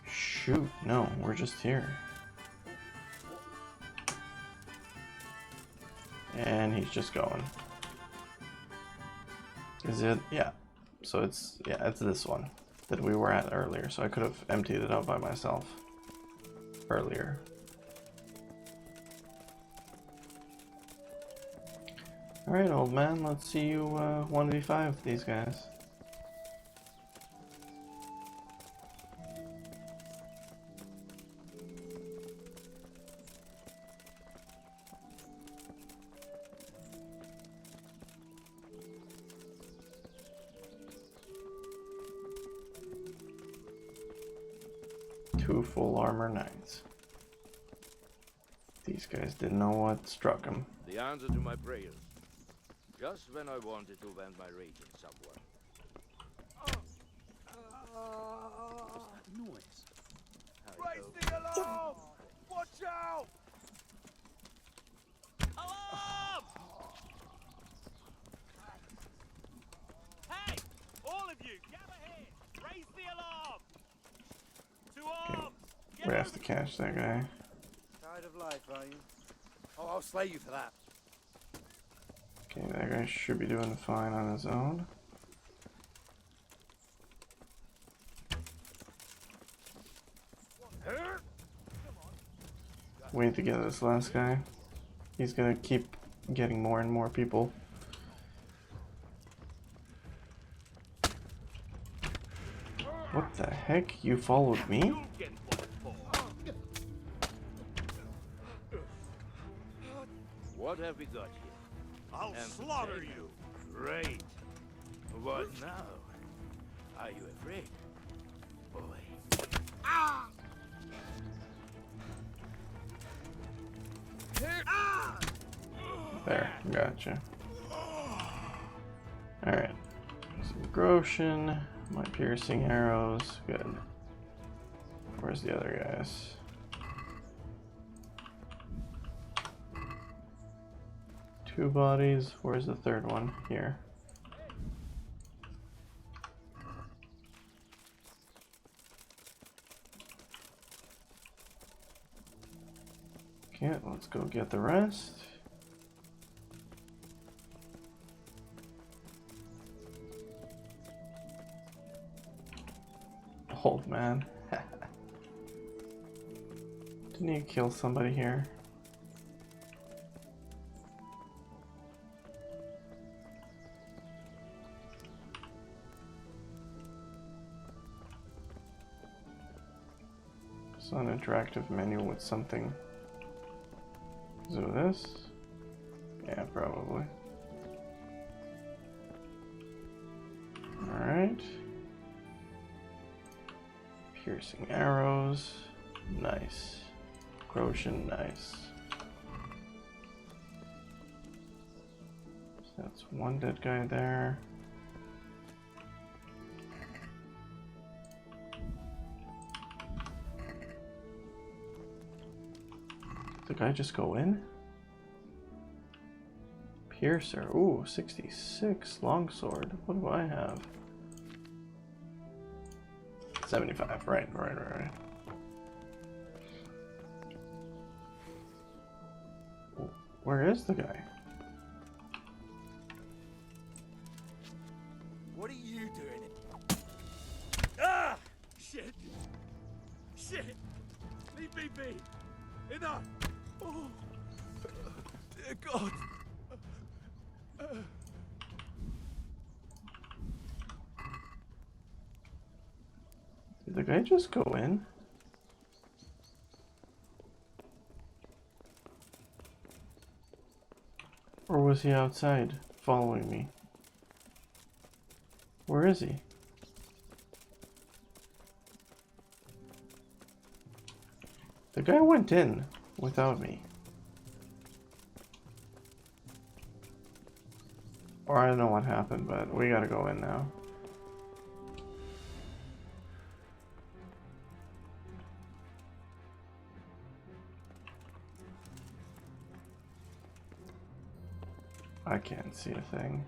Shoot, no, we're just here. And he's just going. Is it? Yeah. So it's this one that we were at earlier. So I could have emptied it out by myself earlier. Alright, old man, let's see you 1v5 with these guys. Two full armor knights. These guys didn't know what struck them. The answer to my prayers. Just when I wanted to vent my rage in somewhere. What's that noise? Raise the alarm! Watch out! Alarm! Hey! All of you, gather here! Raise the alarm! To arms! We have to catch that guy. Tired of life, are you? Oh, I'll slay you for that. Okay, that guy should be doing fine on his own. We need to get this last guy. He's gonna keep getting more and more people. What the heck? You followed me? What have we got here? I'll slaughter you! Great. What now? Are you afraid? Boy. Ah! There, gotcha. Alright. Some Groshin, my piercing arrows, good. Where's the other guys? Two bodies, where's the third one? Here. Okay, let's go get the rest. Old man. Didn't you kill somebody here? It's an interactive menu with something. Is it this? Yeah, probably. Alright. Piercing arrows. Nice. Groshin, nice. So that's one dead guy there. the guy just go in? Piercer. Ooh, 66. Longsword. What do I have? 75. Right. Where is the guy? What are you doing? Ah! Shit! Shit! Leave me be! Enough! Oh! Dear God! Did the guy just go in? Or was he outside following me? Where is he? The guy went in without me. Or I don't know what happened, but we gotta go in now. I can't see a thing.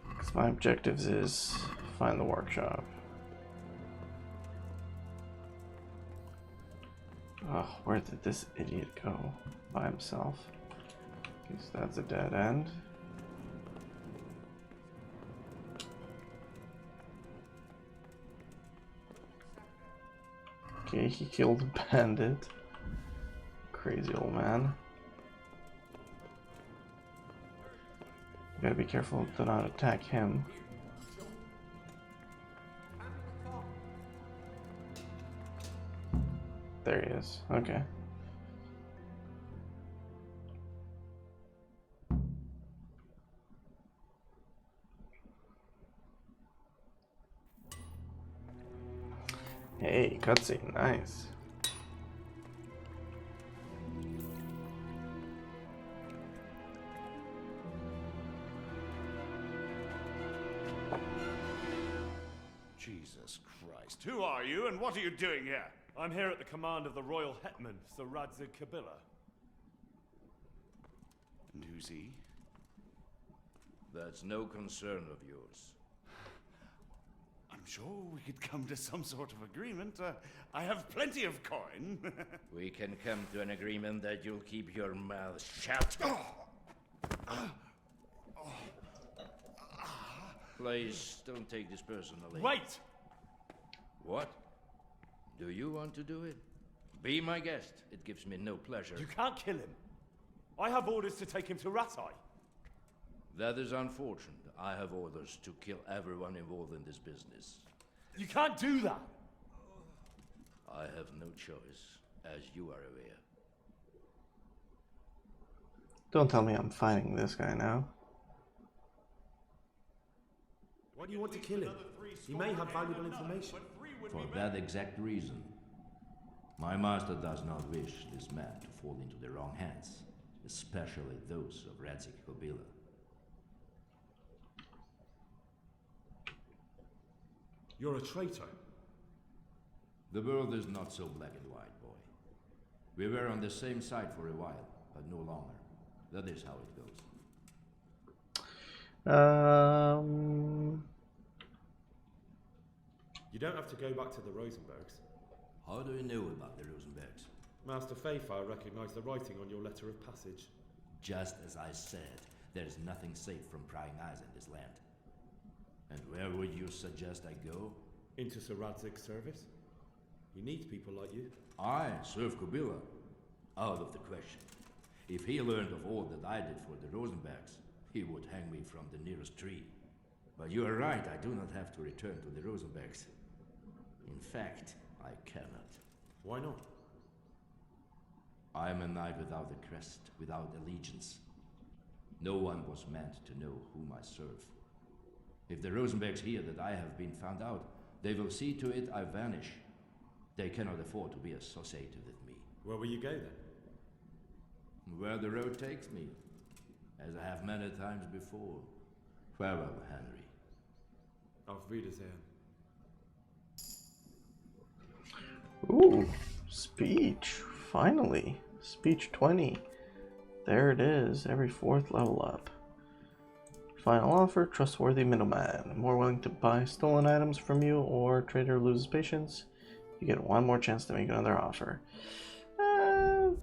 Because my objectives is find the workshop. Oh, where did this idiot go? By himself? Guess that's a dead end. Okay, he killed a bandit. Crazy old man. You gotta be careful to not attack him. There he is. Okay. Hey, cutscene, nice. Jesus Christ. Who are you and what are you doing here? I'm here at the command of the royal hetman, Sir Radzig Kabila. And who's he? That's no concern of yours. I'm sure we could come to some sort of agreement. I have plenty of coin. We can come to an agreement that you'll keep your mouth shut. Please, don't take this personally. Wait! What? Do you want to do it? Be my guest. It gives me no pleasure. You can't kill him. I have orders to take him to Ratai. That is unfortunate. I have orders to kill everyone involved in this business. You can't do that! I have no choice, as you are aware. Don't tell me I'm fighting this guy now. Why do you want to kill him? He may have valuable information. For that exact reason. My master does not wish this man to fall into the wrong hands, especially those of Radzig Kabila. You're a traitor. The world is not so black and white, boy. We were on the same side for a while, but no longer. That is how it goes. You don't have to go back to the Rosenbergs. How do you know about the Rosenbergs? Master Fayfire recognized the writing on your letter of passage. Just as I said, there is nothing safe from prying eyes in this land. And where would you suggest I go? Into Sir Radzig's service. He needs people like you. I serve Kabila. Out of the question. If he learned of all that I did for the Rosenbergs, he would hang me from the nearest tree. But you are right, I do not have to return to the Rosenbergs. In fact, I cannot. Why not? I am a knight without a crest, without allegiance. No one was meant to know whom I serve. If the Rosenbergs hear that I have been found out, they will see to it I vanish. They cannot afford to be associated with me. Where will you go then? Where the road takes me, as I have many times before. Farewell, Henry. Auf Wiedersehen. Ooh, speech. Finally. Speech 20. There it is, every 4th level up. Final offer, trustworthy middleman. More willing to buy stolen items from you, or trader loses patience. You get one more chance to make another offer.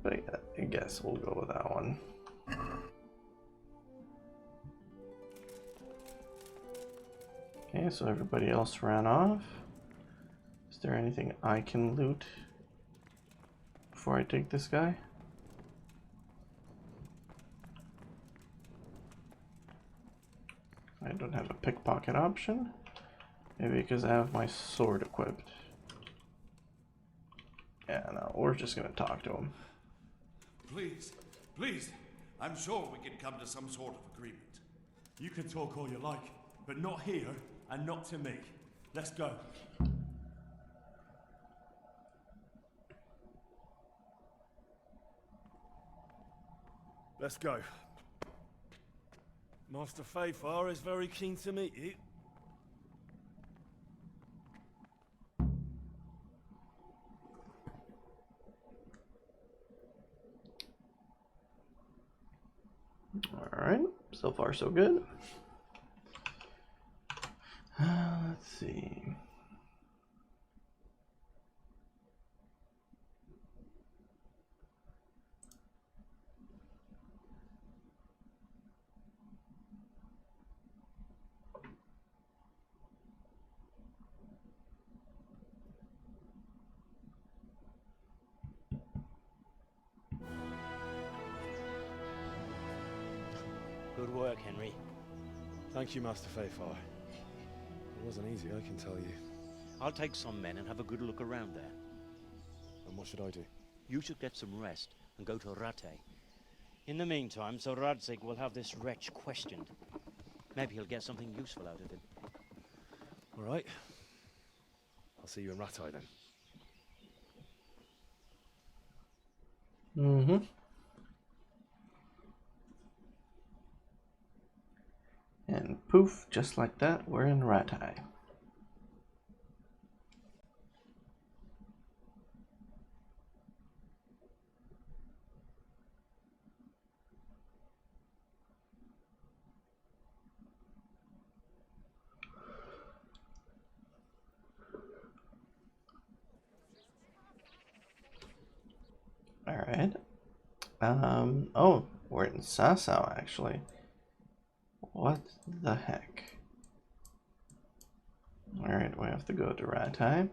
But I guess we'll go with that one. Okay, so everybody else ran off. Is there anything I can loot before I take this guy? I don't have a pickpocket option. Maybe because I have my sword equipped. Yeah, no, we're just gonna talk to him. Please, please, I'm sure we can come to some sort of agreement. You can talk all you like, but not here and not to me. Let's go. Let's go. Master Fayfar is very keen to meet you. Alright, so far so good. Let's see. Good work, Henry. Thank you, Master Fayfar. It wasn't easy, I can tell you. I'll take some men and have a good look around there. And what should I do? You should get some rest and go to Rattay. In the meantime, Sir Radzig will have this wretch questioned. Maybe he'll get something useful out of him. All right. I'll see you in Rattay then. Mm-hmm. And poof, just like that, we're in Rattay. Alright. Oh, we're in Sasau, actually. What the heck? Alright, we have to go to Rattay.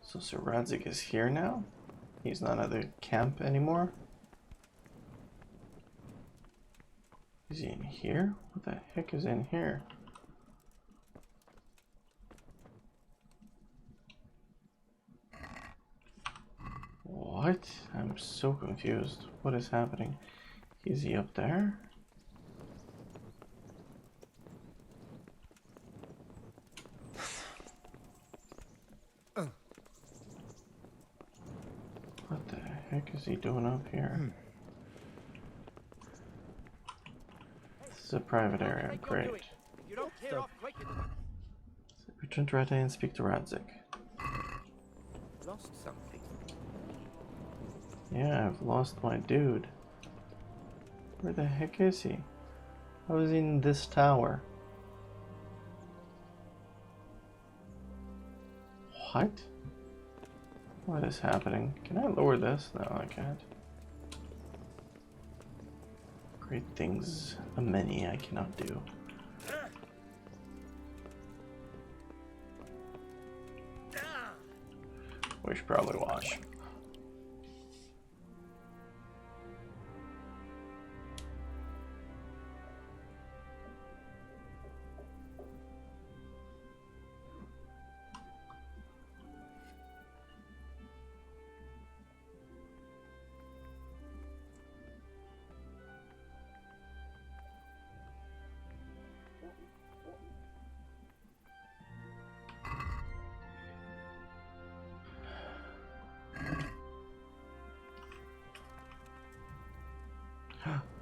So Sir Radzig is here now? He's not at the camp anymore? Is he in here? What the heck is in here? What? I'm so confused. What is happening? Is he up there? What the heck is he doing up here? This is a private area. Great. You don't clear off quick. Return to Rate and speak to Radzik. Lost something. Yeah, I've lost my dude. Where the heck is he? How is he in this tower? What? What is happening? Can I lower this? No, I can't. Great things, a many I cannot do. We should probably wash.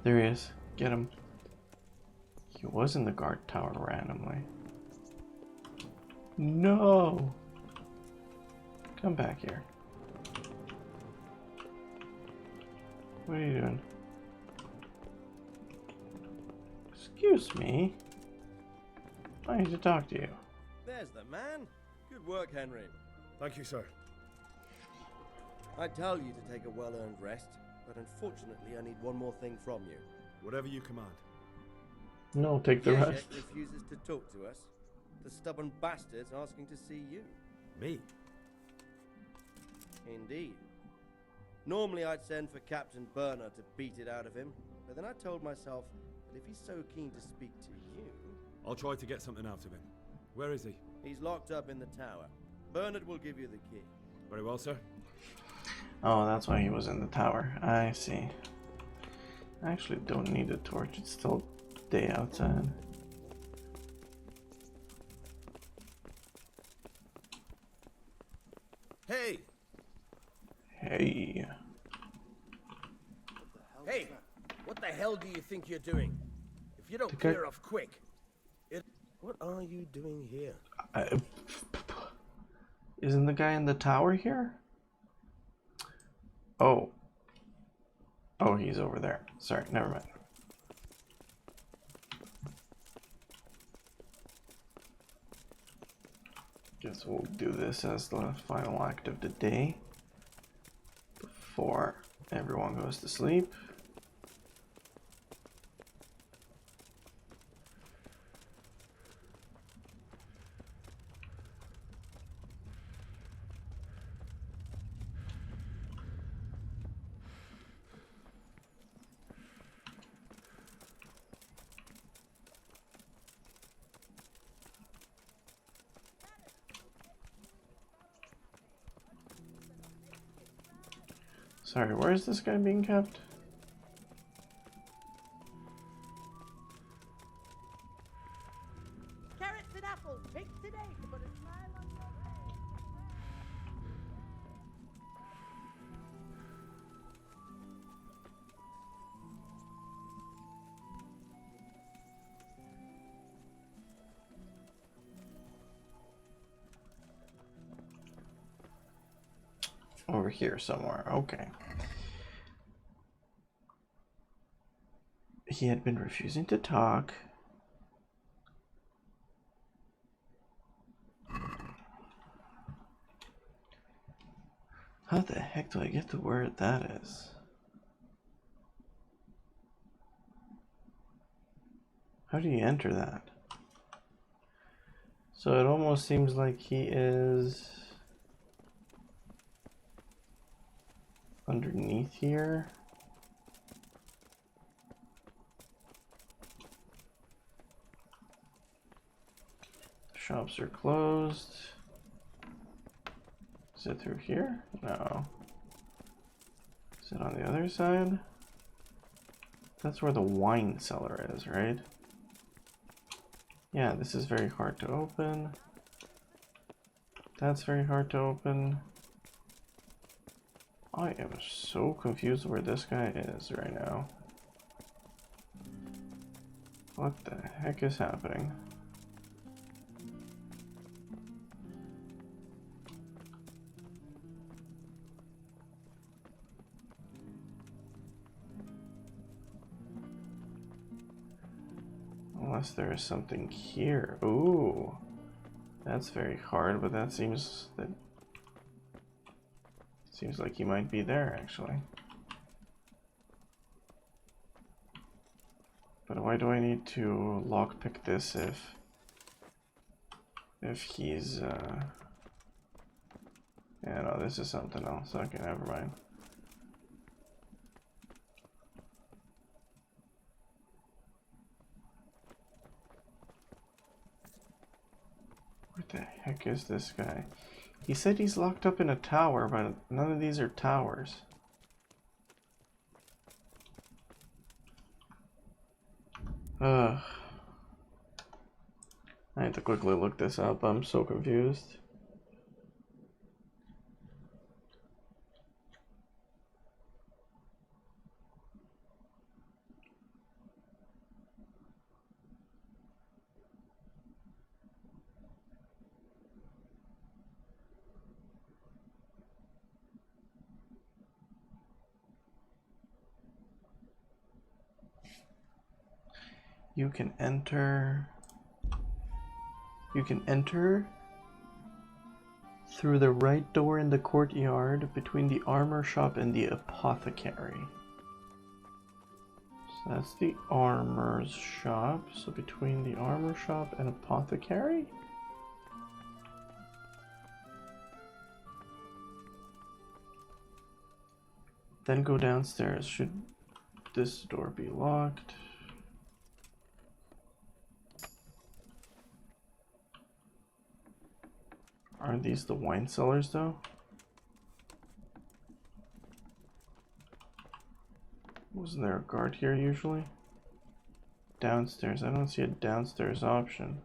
There he is. Get him. He was in the guard tower randomly. No! Come back here. What are you doing? Excuse me. I need to talk to you. There's the man. Good work, Henry. Thank you, sir. I tell you to take a well-earned rest, but unfortunately I need one more thing from you. Whatever you command. No, take the rest. Yeshek refuses to talk to us. The stubborn bastard's asking to see you. Me? Indeed. Normally I'd send for Captain Burner to beat it out of him, but then I told myself that if he's so keen to speak to you... I'll try to get something out of him. Where is he? He's locked up in the tower. Bernard will give you the key. Very well, sir. Oh, that's why he was in the tower. I see. I actually don't need a torch. It's still day outside. Hey! Hey. Hey! What the hell do you think you're doing? If you don't Okay. clear off quick... What are you doing here? Isn't the guy in the tower here? Oh. Oh, he's over there. Sorry, never mind. Guess we'll do this as the final act of the day before everyone goes to sleep. Sorry, where is this guy being kept? Carrots and apples, picked today to put a smile on your face. Over here somewhere. Okay. He had been refusing to talk. How the heck do I get to where that is? How do you enter that? So it almost seems like he is underneath here. Shops are closed. Is it through here? No. Is it on the other side? That's where the wine cellar is, right? Yeah, this is very hard to open. That's very hard to open. I am so confused where this guy is right now. What the heck is happening? Unless there is something here. Ooh. That's very hard, but that seems like he might be there actually. But why do I need to lockpick this if he's yeah, no, this is something else. Okay, never mind. What the heck is this guy? He said he's locked up in a tower, but none of these are towers. Ugh. I have to quickly look this up. I'm so confused. You can enter through the right door in the courtyard between the armor shop and the apothecary. So that's the armor's shop. So between the armor shop and apothecary? Then go downstairs. Should this door be locked? Are these the wine cellars though? Wasn't there a guard here usually? Downstairs. I don't see a downstairs option.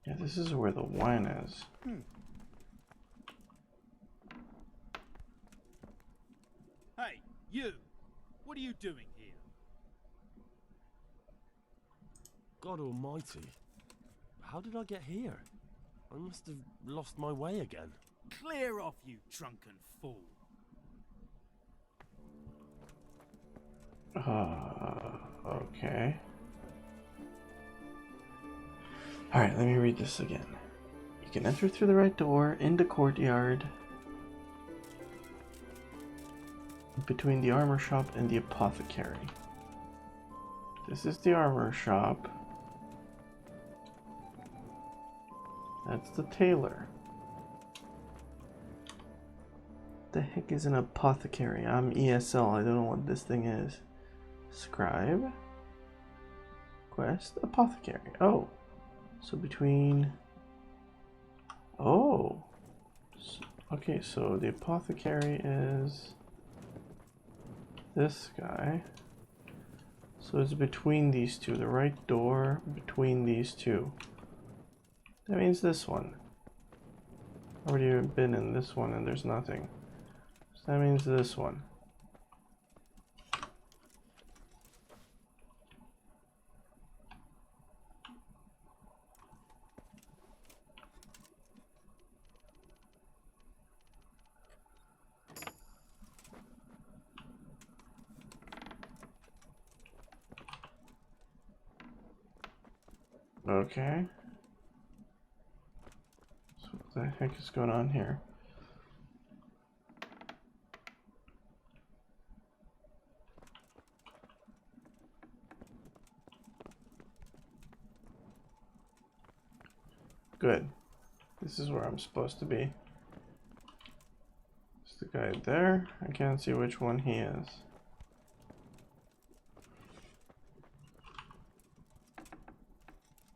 Yeah, this is where the wine is. Hey, you! What are you doing here? God almighty. How did I get here? I must have lost my way again. Clear off, you drunken fool! Okay. Alright, let me read this again. You can enter through the right door in the courtyard between the armor shop and the apothecary. This is the armor shop. That's the tailor. The heck is an apothecary? I'm ESL. I don't know what this thing is. Scribe. Quest. Apothecary. Oh. So between... Oh. Okay, so the apothecary is this guy. So it's between these two. The right door between these two. That means this one. I've already been in this one and there's nothing. So that means this one. Okay. the heck is going on here? Good. This is where I'm supposed to be. Is the guy there? I can't see which one he is.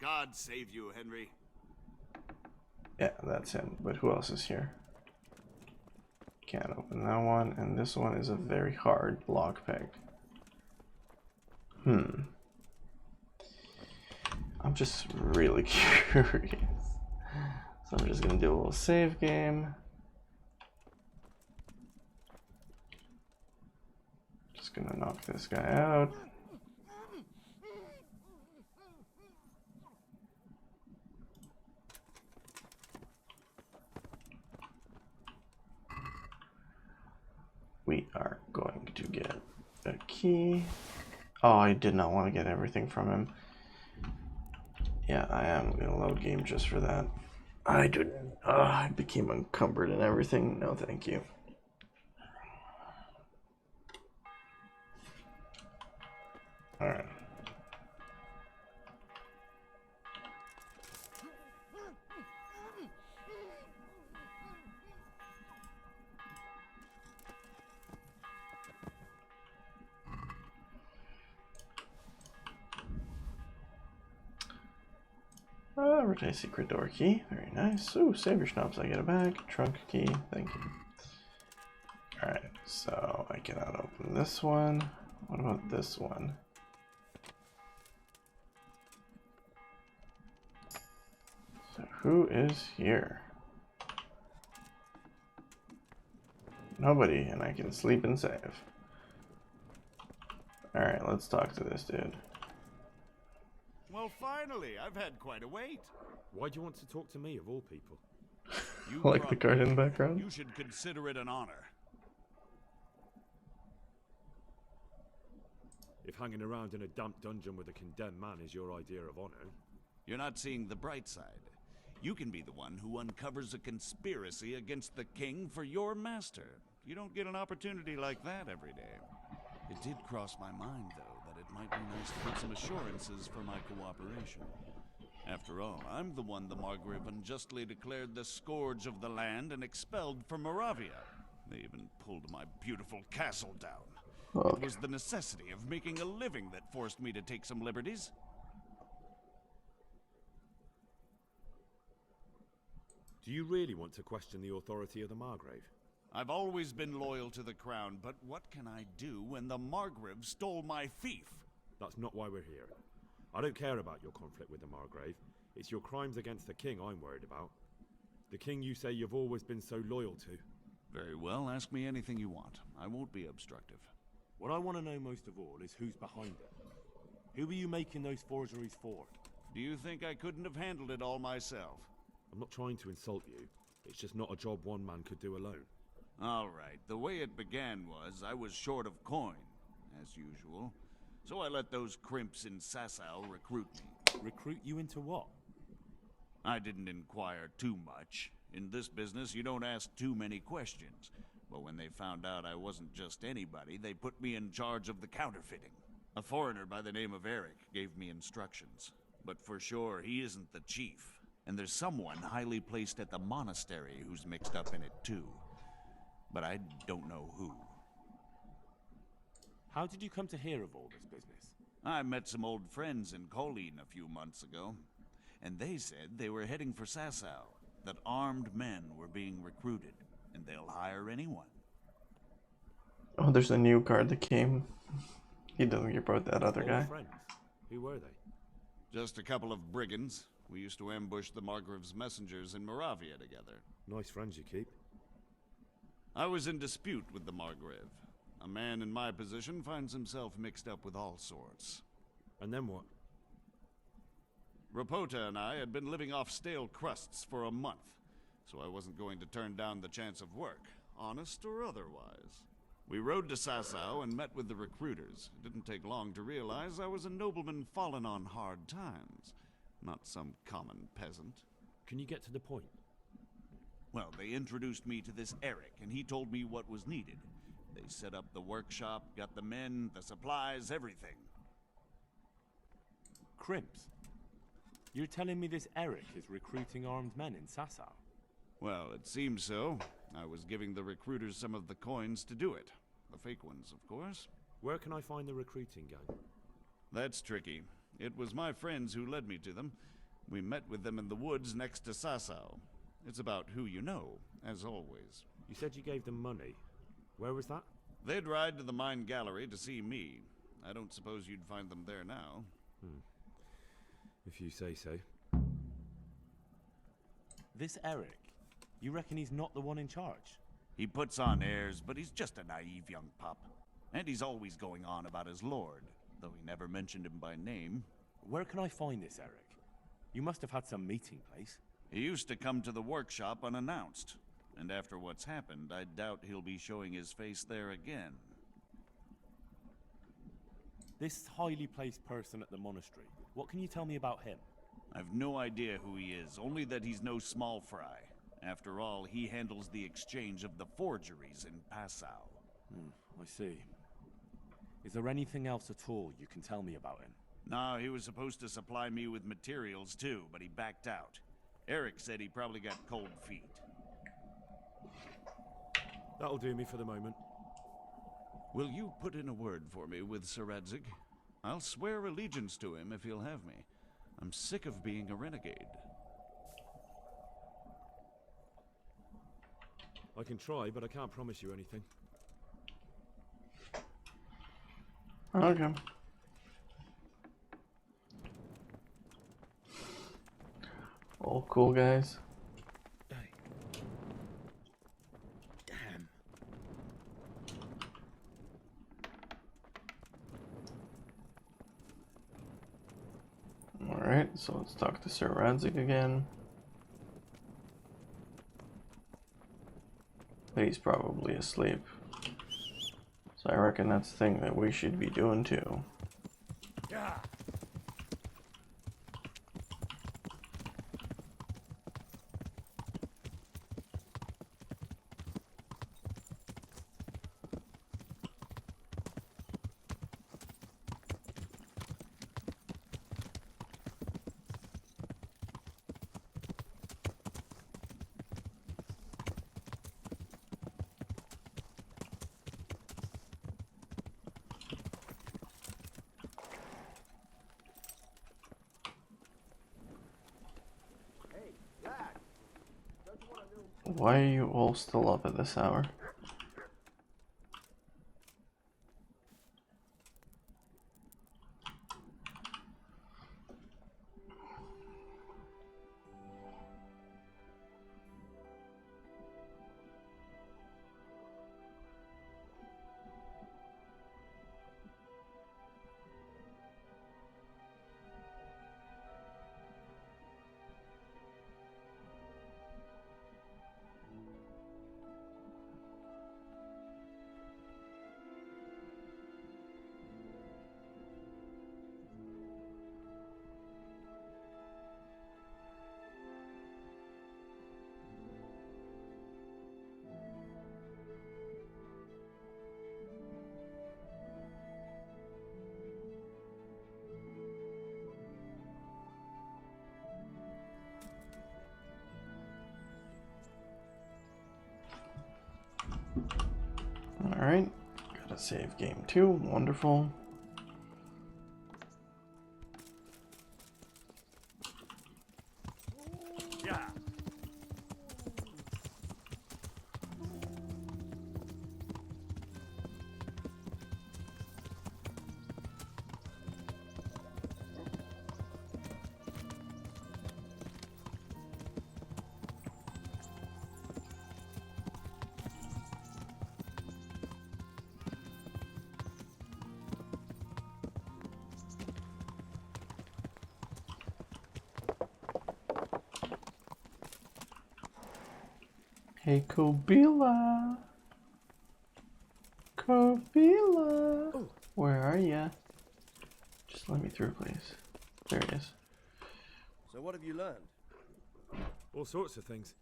God save you, Henry. Yeah, that's him. But who else is here? Can't open that one, and this one is a very hard lockpick. I'm just really curious. So I'm just gonna do a little save game. Just gonna knock this guy out. We are going to get a key. Oh, I did not want to get everything from him. Yeah, I am gonna load game just for that. I didn't. I became encumbered and everything. No, thank you. All right. Retain secret door key. Very nice. Ooh, save your schnapps. I get it back. Trunk key. Thank you. Alright, so I cannot open this one. What about this one? So who is here? Nobody, and I can sleep and save. Alright, let's talk to this dude. Well, finally, I've had quite a wait. Why do you want to talk to me, of all people? You like the card in the background? You should consider it an honor. If hanging around in a damp dungeon with a condemned man is your idea of honor... You're not seeing the bright side. You can be the one who uncovers a conspiracy against the king for your master. You don't get an opportunity like that every day. It did cross my mind, though, that it might be nice to get some assurances for my cooperation. After all, I'm the one the Margrave unjustly declared the scourge of the land and expelled from Moravia. They even pulled my beautiful castle down. Okay. It was the necessity of making a living that forced me to take some liberties. Do you really want to question the authority of the Margrave? I've always been loyal to the crown, but what can I do when the Margrave stole my fief? That's not why we're here. I don't care about your conflict with the Margrave. It's your crimes against the king I'm worried about. The king you say you've always been so loyal to. Very well, ask me anything you want. I won't be obstructive. What I want to know most of all is who's behind it. Who are you making those forgeries for? Do you think I couldn't have handled it all myself? I'm not trying to insult you. It's just not a job one man could do alone. All right, the way it began was I was short of coin, as usual. So I let those crimps in Sasau recruit me. Recruit you into what? I didn't inquire too much. In this business, you don't ask too many questions. But when they found out I wasn't just anybody, they put me in charge of the counterfeiting. A foreigner by the name of Eric gave me instructions. But for sure, he isn't the chief. And there's someone highly placed at the monastery who's mixed up in it too. But I don't know who. How did you come to hear of all this business? I met some old friends in Colleen a few months ago, and they said they were heading for Sasau, that armed men were being recruited, and they'll hire anyone. Oh, there's a new card that came. He doesn't care about that other guy. Friends. Who were they? Just a couple of brigands. We used to ambush the Margrave's messengers in Moravia together. Nice friends you keep. I was in dispute with the Margrave. A man in my position finds himself mixed up with all sorts. And then what? Rapota and I had been living off stale crusts for a month, so I wasn't going to turn down the chance of work, honest or otherwise. We rode to Sasau and met with the recruiters. It didn't take long to realize I was a nobleman fallen on hard times, not some common peasant. Can you get to the point? Well, they introduced me to this Eric, and he told me what was needed. They set up the workshop, got the men, the supplies, everything. Crimps? You're telling me this Eric is recruiting armed men in Sasau? Well, it seems so. I was giving the recruiters some of the coins to do it. The fake ones, of course. Where can I find the recruiting gang? That's tricky. It was my friends who led me to them. We met with them in the woods next to Sasau. It's about who you know, as always. You said you gave them money. Where was that? They'd ride to the mine gallery to see me. I don't suppose you'd find them there now. If you say so. This Eric, you reckon he's not the one in charge? He puts on airs, but he's just a naive young pup. And he's always going on about his lord, though he never mentioned him by name. Where can I find this Eric? You must have had some meeting place. He used to come to the workshop unannounced. And after what's happened, I doubt he'll be showing his face there again. This highly placed person at the monastery, what can you tell me about him? I've no idea who he is, only that he's no small fry. After all, he handles the exchange of the forgeries in Passau. I see. Is there anything else at all you can tell me about him? No, he was supposed to supply me with materials too, but he backed out. Eric said he probably got cold feet. That'll do me for the moment. Will you put in a word for me with Sir Radzig? I'll swear allegiance to him if he'll have me. I'm sick of being a renegade. I can try, but I can't promise you anything. Okay. All cool, guys. Damn. Alright, so let's talk to Sir Radzig again. But he's probably asleep. So I reckon that's the thing that we should be doing too. Yeah. Why are you all still up at this hour? Alright, gotta save game 2, wonderful. Yeah. Hey, Kobila! Kobila! Where are ya? Just let me through, please. There it is. So what have you learned? All sorts of things.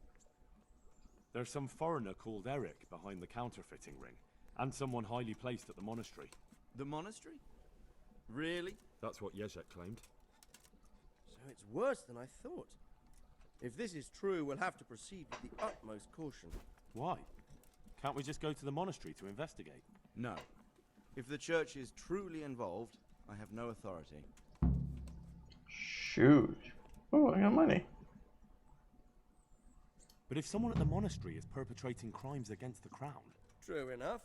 There's some foreigner called Eric behind the counterfeiting ring, and someone highly placed at the monastery. The monastery? Really? That's what Yezhek claimed. So it's worse than I thought. If this is true, we'll have to proceed with the utmost caution. Why? Can't we just go to the monastery to investigate? No. If the church is truly involved, I have no authority. Shoot. Oh, I got money. But if someone at the monastery is perpetrating crimes against the crown... True enough.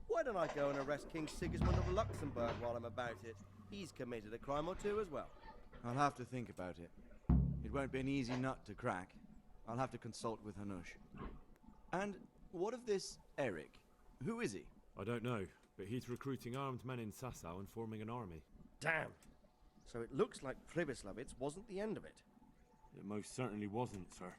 Why don't I go and arrest King Sigismund of Luxembourg while I'm about it? He's committed a crime or two as well. I'll have to think about it. It won't be an easy nut to crack. I'll have to consult with Hanush. And what of this Eric? Who is he? I don't know, but he's recruiting armed men in Sasau and forming an army. Damn. So it looks like Pribyslavitz wasn't the end of it. It most certainly wasn't, sir.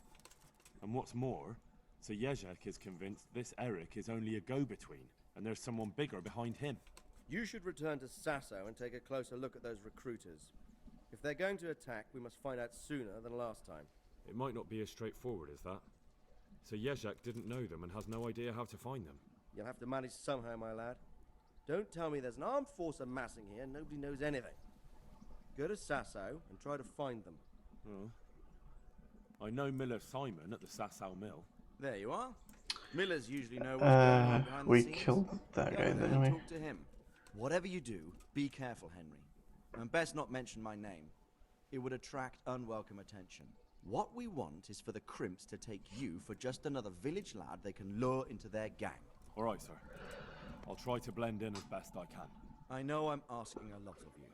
And what's more, Sir Yezhek is convinced this Eric is only a go-between, and there's someone bigger behind him. You should return to Sasau and take a closer look at those recruiters. If they're going to attack, we must find out sooner than last time. It might not be as straightforward as that. Sir Yezhek didn't know them and has no idea how to find them. You'll have to manage somehow, my lad. Don't tell me there's an armed force amassing here and nobody knows anything. Go to Sasau and try to find them. Oh. I know Miller Simon at the Sasau mill. There you are. Millers usually know what's going on behind we the scenes. killed that guy, Go there didn't and we? talk to him. Whatever you do, be careful, Henry. And best not mention my name. It would attract unwelcome attention. What we want is for the Crimps to take you for just another village lad they can lure into their gang. All right, sir. I'll try to blend in as best I can. I know I'm asking a lot of you,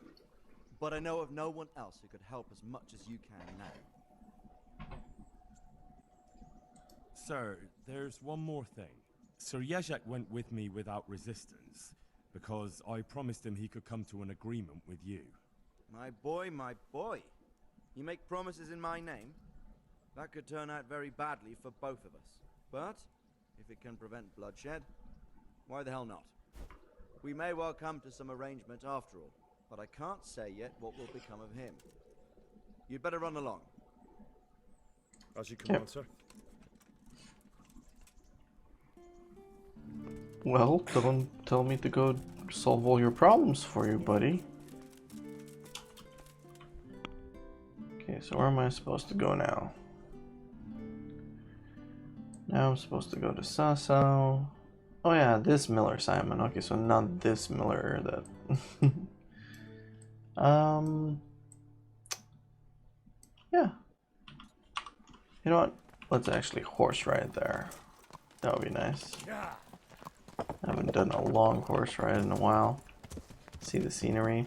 but I know of no one else who could help as much as you can now. Sir, there's one more thing. Sir Yezhek went with me without resistance, because I promised him he could come to an agreement with you. My boy, my boy. You make promises in my name? That could turn out very badly for both of us. But, if it can prevent bloodshed, why the hell not? We may well come to some arrangement after all, but I can't say yet what will become of him. You'd better run along. As you command, sir. Well, don't tell me to go solve all your problems for you, buddy. Okay, so where am I supposed to go now? Now I'm supposed to go to Sasau. Oh yeah, this Miller Simon. Okay, so not this Miller that... yeah. You know what? Let's actually horse ride there. That would be nice. I haven't done a long horse ride in a while. See the scenery.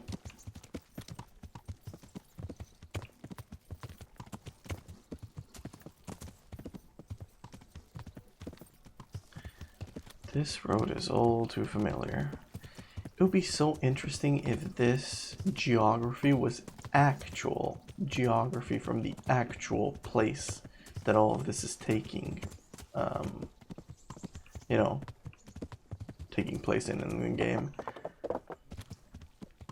This road is all too familiar. It would be so interesting if this geography was actual geography from the actual place that all of this is taking, you know, taking place in the game.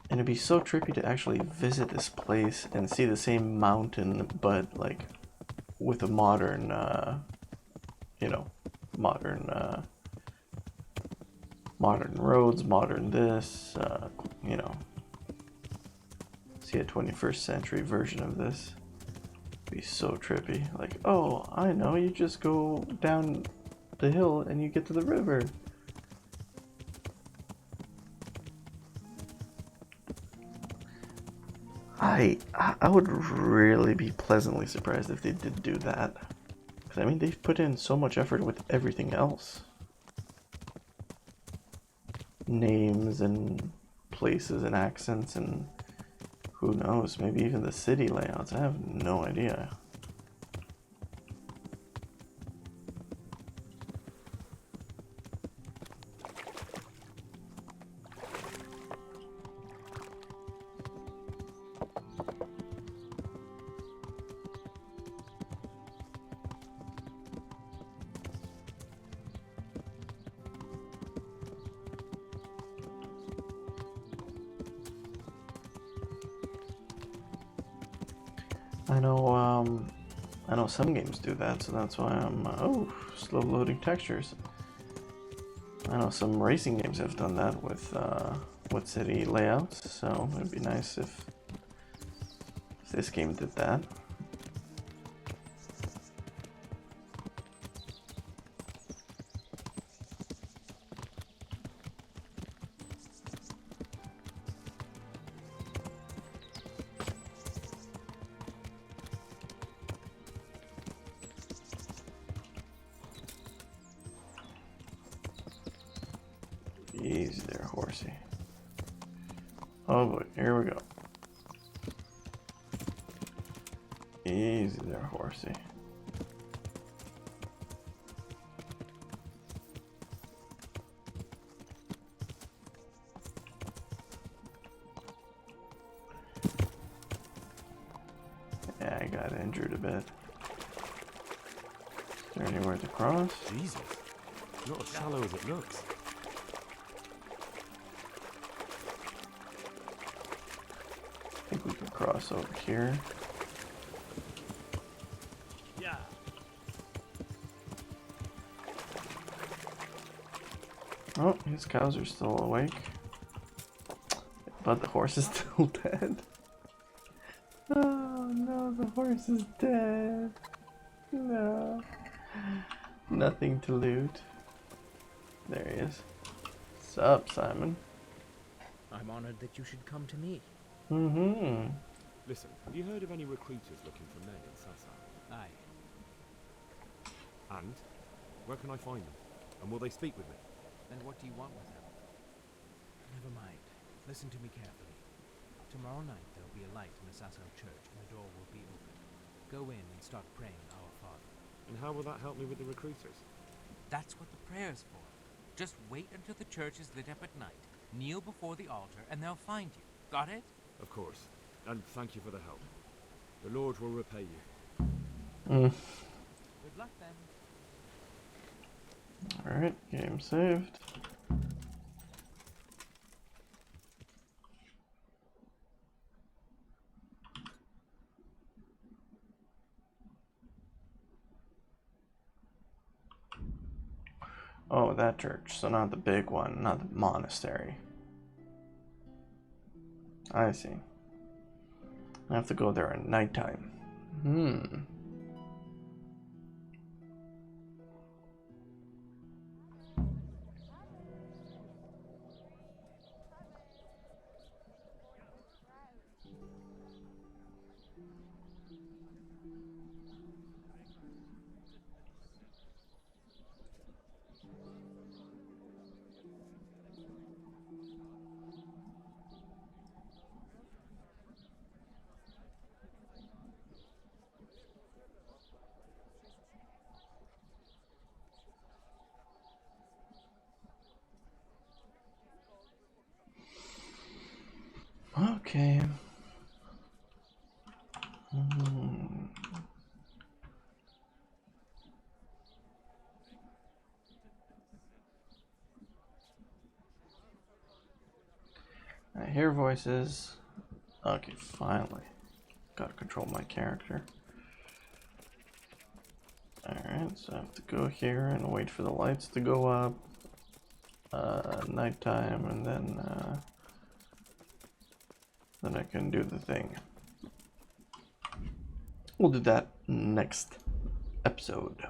And it'd be so trippy to actually visit this place and see the same mountain, but like with a modern, you know, modern roads, modern this, you know, see a 21st century version of this. It'd be so trippy. Like, oh, I know, you just go down the hill and you get to the river. I would really be pleasantly surprised if they did do that. Because, I mean, they've put in so much effort with everything else. Names and places and accents and who knows, maybe even the city layouts. I have no idea. I know I know some games do that, so that's why I'm oh, slow loading textures. I know some racing games have done that with city layouts, so it'd be nice if this game did that. Easy there, horsey. Oh boy, here we go. Easy there, horsey. Yeah, I got injured a bit. Is there anywhere to cross? Jesus, not as shallow as it looks. I think we can cross over here. Yeah. Oh, his cows are still awake. But the horse is still dead. Oh no, the horse is dead. No. Nothing to loot. There he is. Sup, Simon? I'm honored that you should come to me. Mm-hmm. Listen, have you heard of any recruiters looking for men in Sassa? Aye. And? Where can I find them? And will they speak with me? Then what do you want with them? Never mind. Listen to me carefully. Tomorrow night there'll be a light in the Sassa church and the door will be open. Go in and start praying Our Father. And how will that help me with the recruiters? That's what the prayer's for. Just wait until the church is lit up at night. Kneel before the altar and they'll find you. Got it? Of course. And thank you for the help. The Lord will repay you. Mm. Good luck then. Alright, game saved. Oh, that church. So not the big one, not the monastery. I see. I have to go there at nighttime. Okay. I hear voices. Okay, finally. Gotta control my character. Alright, so I have to go here and wait for the lights to go up. Nighttime, and then I can do the thing. We'll do that next episode.